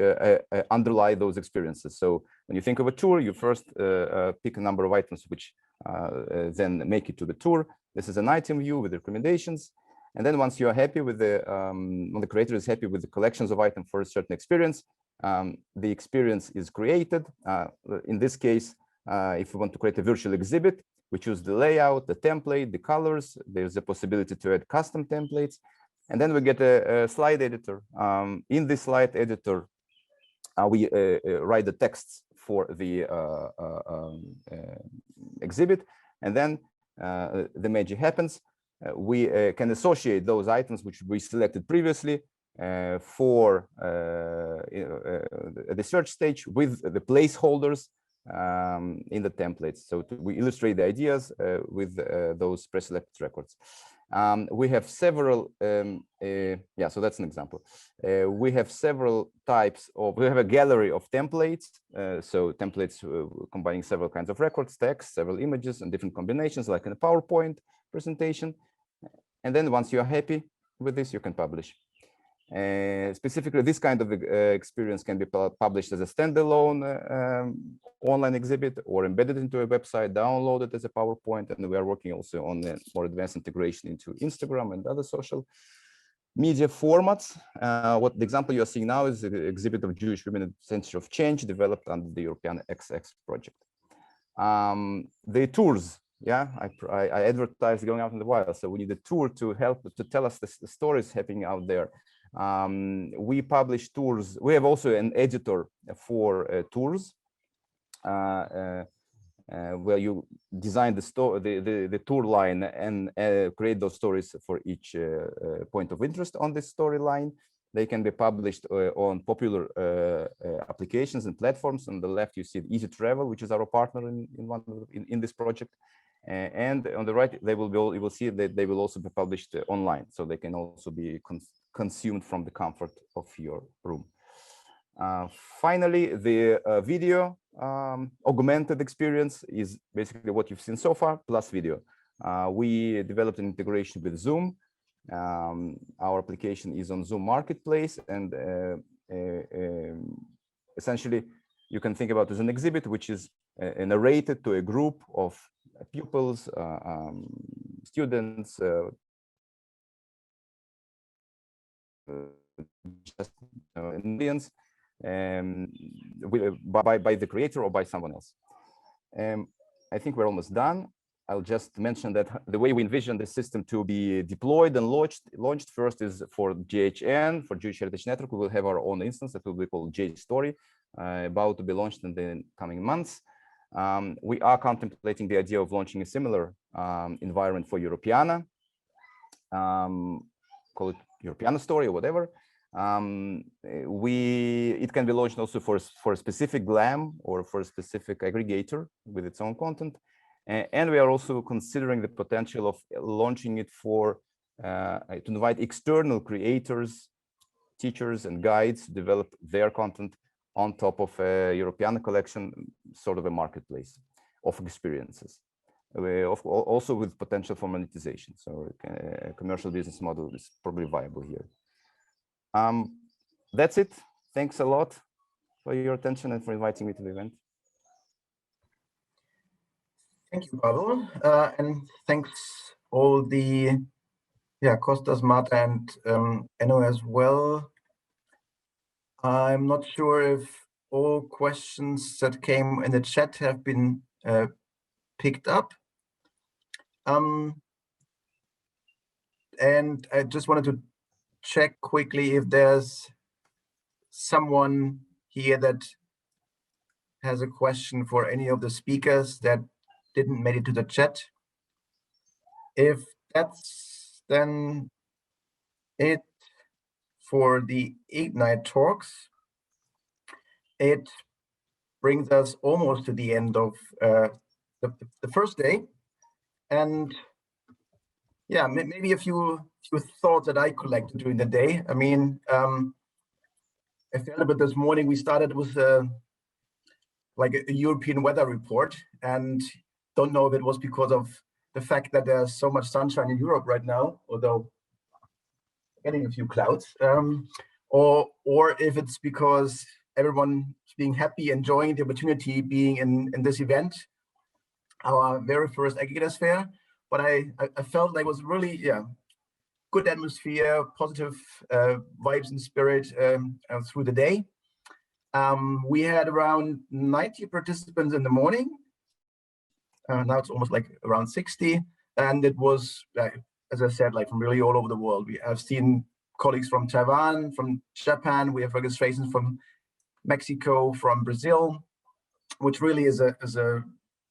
underlie those experiences. So when you think of a tour, you first pick a number of items which then make it to the tour. This is an item view with recommendations. And then once you are happy with when the creator is happy with the collections of items for a certain experience, the experience is created. In this case, if we want to create a virtual exhibit, we choose the layout, the template, the colors. There's a possibility to add custom templates. And then we get a slide editor. In this slide editor, we write the texts for the exhibit. And then the magic happens. We can associate those items which we selected previously for the search stage with the placeholders in the templates. So we illustrate the ideas with those pre-selected records. We have several, yeah, so that's an example. We have several types of, we have a gallery of templates. So templates combining several kinds of records, text, several images and different combinations like in a PowerPoint presentation. And then once you're happy with this, you can publish. Specifically, this kind of experience can be published as a standalone online exhibit or embedded into a website, downloaded as a PowerPoint. And we are working also on the more advanced integration into Instagram and other social media formats. What the example you are seeing now is the exhibit of Jewish women at the Center of Change developed under the European XX project. The tours. Yeah, I advertised going out in the wild. So we need a tour to help to tell us the stories happening out there. We publish tours. We have also an editor for tours, where you design the tour line and create those stories for each point of interest on this storyline. They can be published on popular applications and platforms. On the left, you see Easy Travel, which is our partner in this project. And on the right, you will see that they will also be published online, so they can also be consumed from the comfort of your room. Finally, the video augmented experience is basically what you've seen so far, plus video. We developed an integration with Zoom. Our application is on Zoom Marketplace, and essentially, you can think about it as an exhibit, which is narrated to a group of pupils, students, just millions, by the creator or by someone else. I think we're almost done. I'll just mention that the way we envision the system to be deployed and launched first is for JHN, for Jewish Heritage Network. We will have our own instance that will be called JStory, about to be launched in the coming months. We are contemplating the idea of launching a similar environment for Europeana, call it Europeana Story or whatever. It can be launched also for a specific GLAM or for a specific aggregator with its own content. And we are also considering the potential of launching it to invite external creators, teachers, and guides to develop their content on top of a Europeana collection, sort of a marketplace of experiences, also with potential for monetization. So a commercial business model is probably viable here. That's it. Thanks a lot for your attention and for inviting me to the event. Thank you, Pavel, and thanks all the Kostas, Marta, and Enno as well. I'm not sure if all questions that came in the chat have been picked up. And I just wanted to check quickly if there's someone here that has a question for any of the speakers that didn't make it to the chat. If that's then it for the Ignite talks, it brings us almost to the end of the first day, and yeah, maybe a few thoughts that I collected during the day. I mean, I felt a bit this morning. We started with like a European weather report, and don't know if it was because of the fact that there's so much sunshine in Europe right now, although getting a few clouds, or if it's because everyone is being happy, enjoying the opportunity being in this event, our very first Aggregators Fair. But I felt like it was really, yeah, good atmosphere, positive vibes and spirit through the day. We had around 90 participants in the morning. Now it's almost like around 60. And it was, as I said, like from really all over the world. We have seen colleagues from Taiwan, from Japan. We have registrations from Mexico, from Brazil, which really is a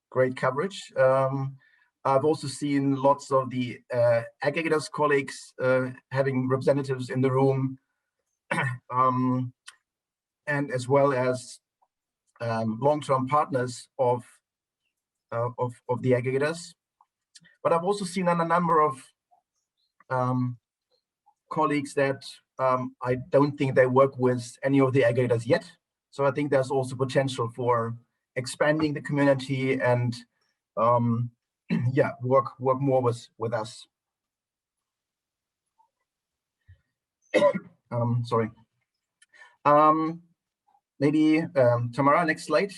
great coverage. I've also seen lots of the aggregators colleagues having representatives in the room, and as well as long-term partners of the aggregators. But I've also seen a number of colleagues that I don't think they work with any of the aggregators yet. So I think there's also potential for expanding the community and yeah, work more with us. Sorry. Maybe Tamara, next slide.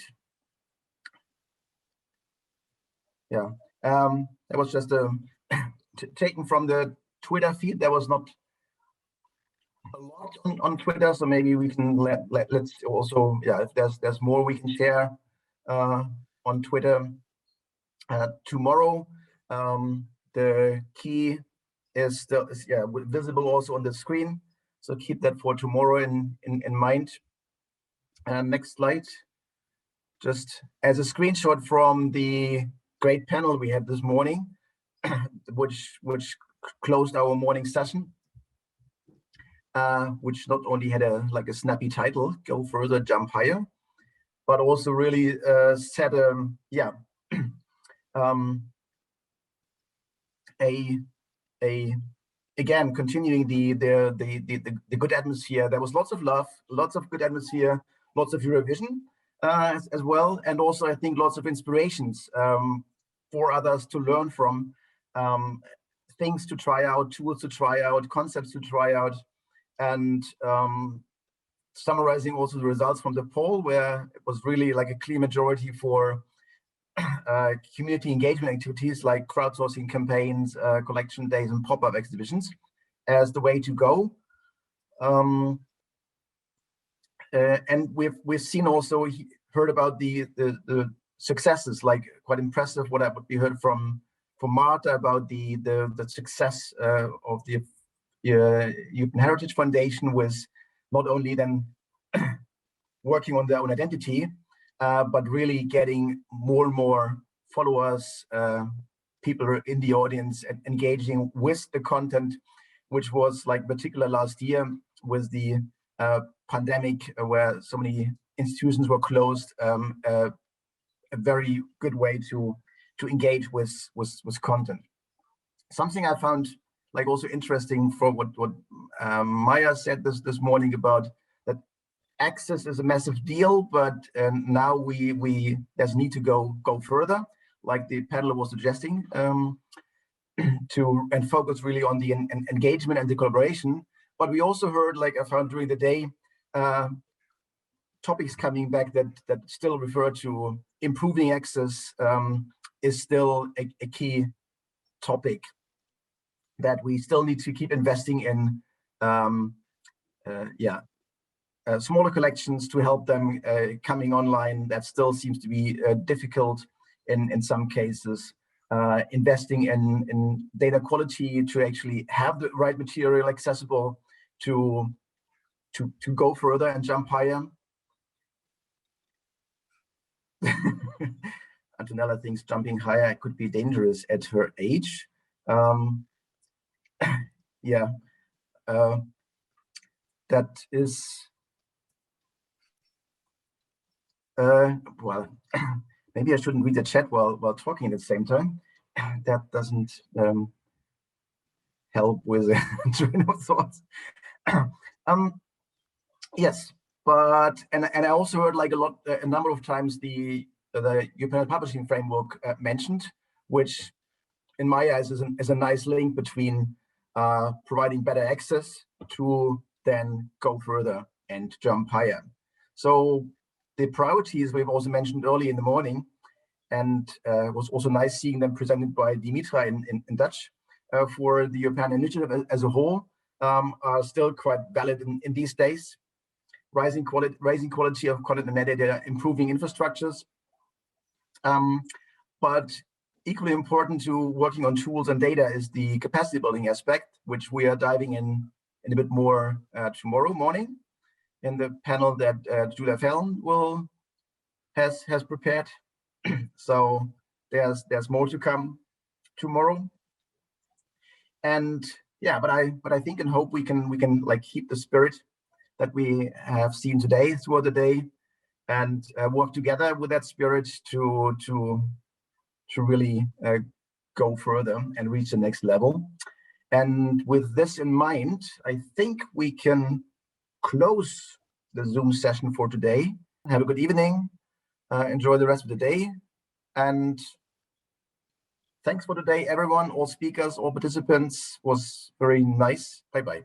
Yeah, that was just taken from the Twitter feed. There was not a lot on Twitter, so maybe we can let's also, yeah, if there's more we can share on Twitter tomorrow. The key is still visible also on the screen, so keep that for tomorrow in mind. Next slide. Just as a screenshot from the great panel we had this morning, which closed our morning session, which not only had a snappy title, "Go Further, Jump Higher," but also really set again, continuing the good atmosphere. There was lots of love, lots of good atmosphere, lots of Eurovision as well, and also I think lots of inspirations for others to learn from, things to try out, tools to try out, concepts to try out, and summarizing also the results from the poll, where it was really like a clear majority for community engagement activities like crowdsourcing campaigns, collection days, and pop-up exhibitions as the way to go. And we've seen also heard about the successes, like quite impressive what we heard from Marta about the success of the European Heritage Foundation, with not only then working on their own identity, but really getting more and more followers, people in the audience, and engaging with the content, which was like particular last year with the pandemic, where so many institutions were closed. A very good way to engage with content. Something I found like also interesting for what Maya said this morning about that access is a massive deal, but now there's need to go further, like the panel was suggesting, and focus really on the engagement and the collaboration. But we also heard, like I found during the day, topics coming back that still refer to improving access is still a key topic that we still need to keep investing in. Smaller collections to help them coming online. That still seems to be difficult in some cases. Investing in data quality to actually have the right material accessible to go further and jump higher. Antonella thinks jumping higher could be dangerous at her age. Yeah, that is well, maybe I shouldn't read the chat while talking at the same time. That doesn't help with the train of thoughts. Yes, but and I also heard like a number of times the European Publishing Framework mentioned, which in my eyes is a nice link between providing better access to then go further and jump higher. So the priorities we've also mentioned early in the morning, and was also nice seeing them presented by Dimitra in Dutch for the European initiative as a whole, are still quite valid in these days. Raising quality of content and metadata, improving infrastructures. But equally important to working on tools and data is the capacity building aspect, which we are diving in a bit more tomorrow morning in the panel that Julia Fallon has prepared. So there's more to come tomorrow. And yeah, but I think and hope we can like keep the spirit that we have seen today throughout the day, and work together with that spirit to really go further and reach the next level. And with this in mind, I think we can close the Zoom session for today. Have a good evening. Enjoy the rest of the day. And thanks for today, everyone, all speakers, all participants. Was very nice. Bye-bye.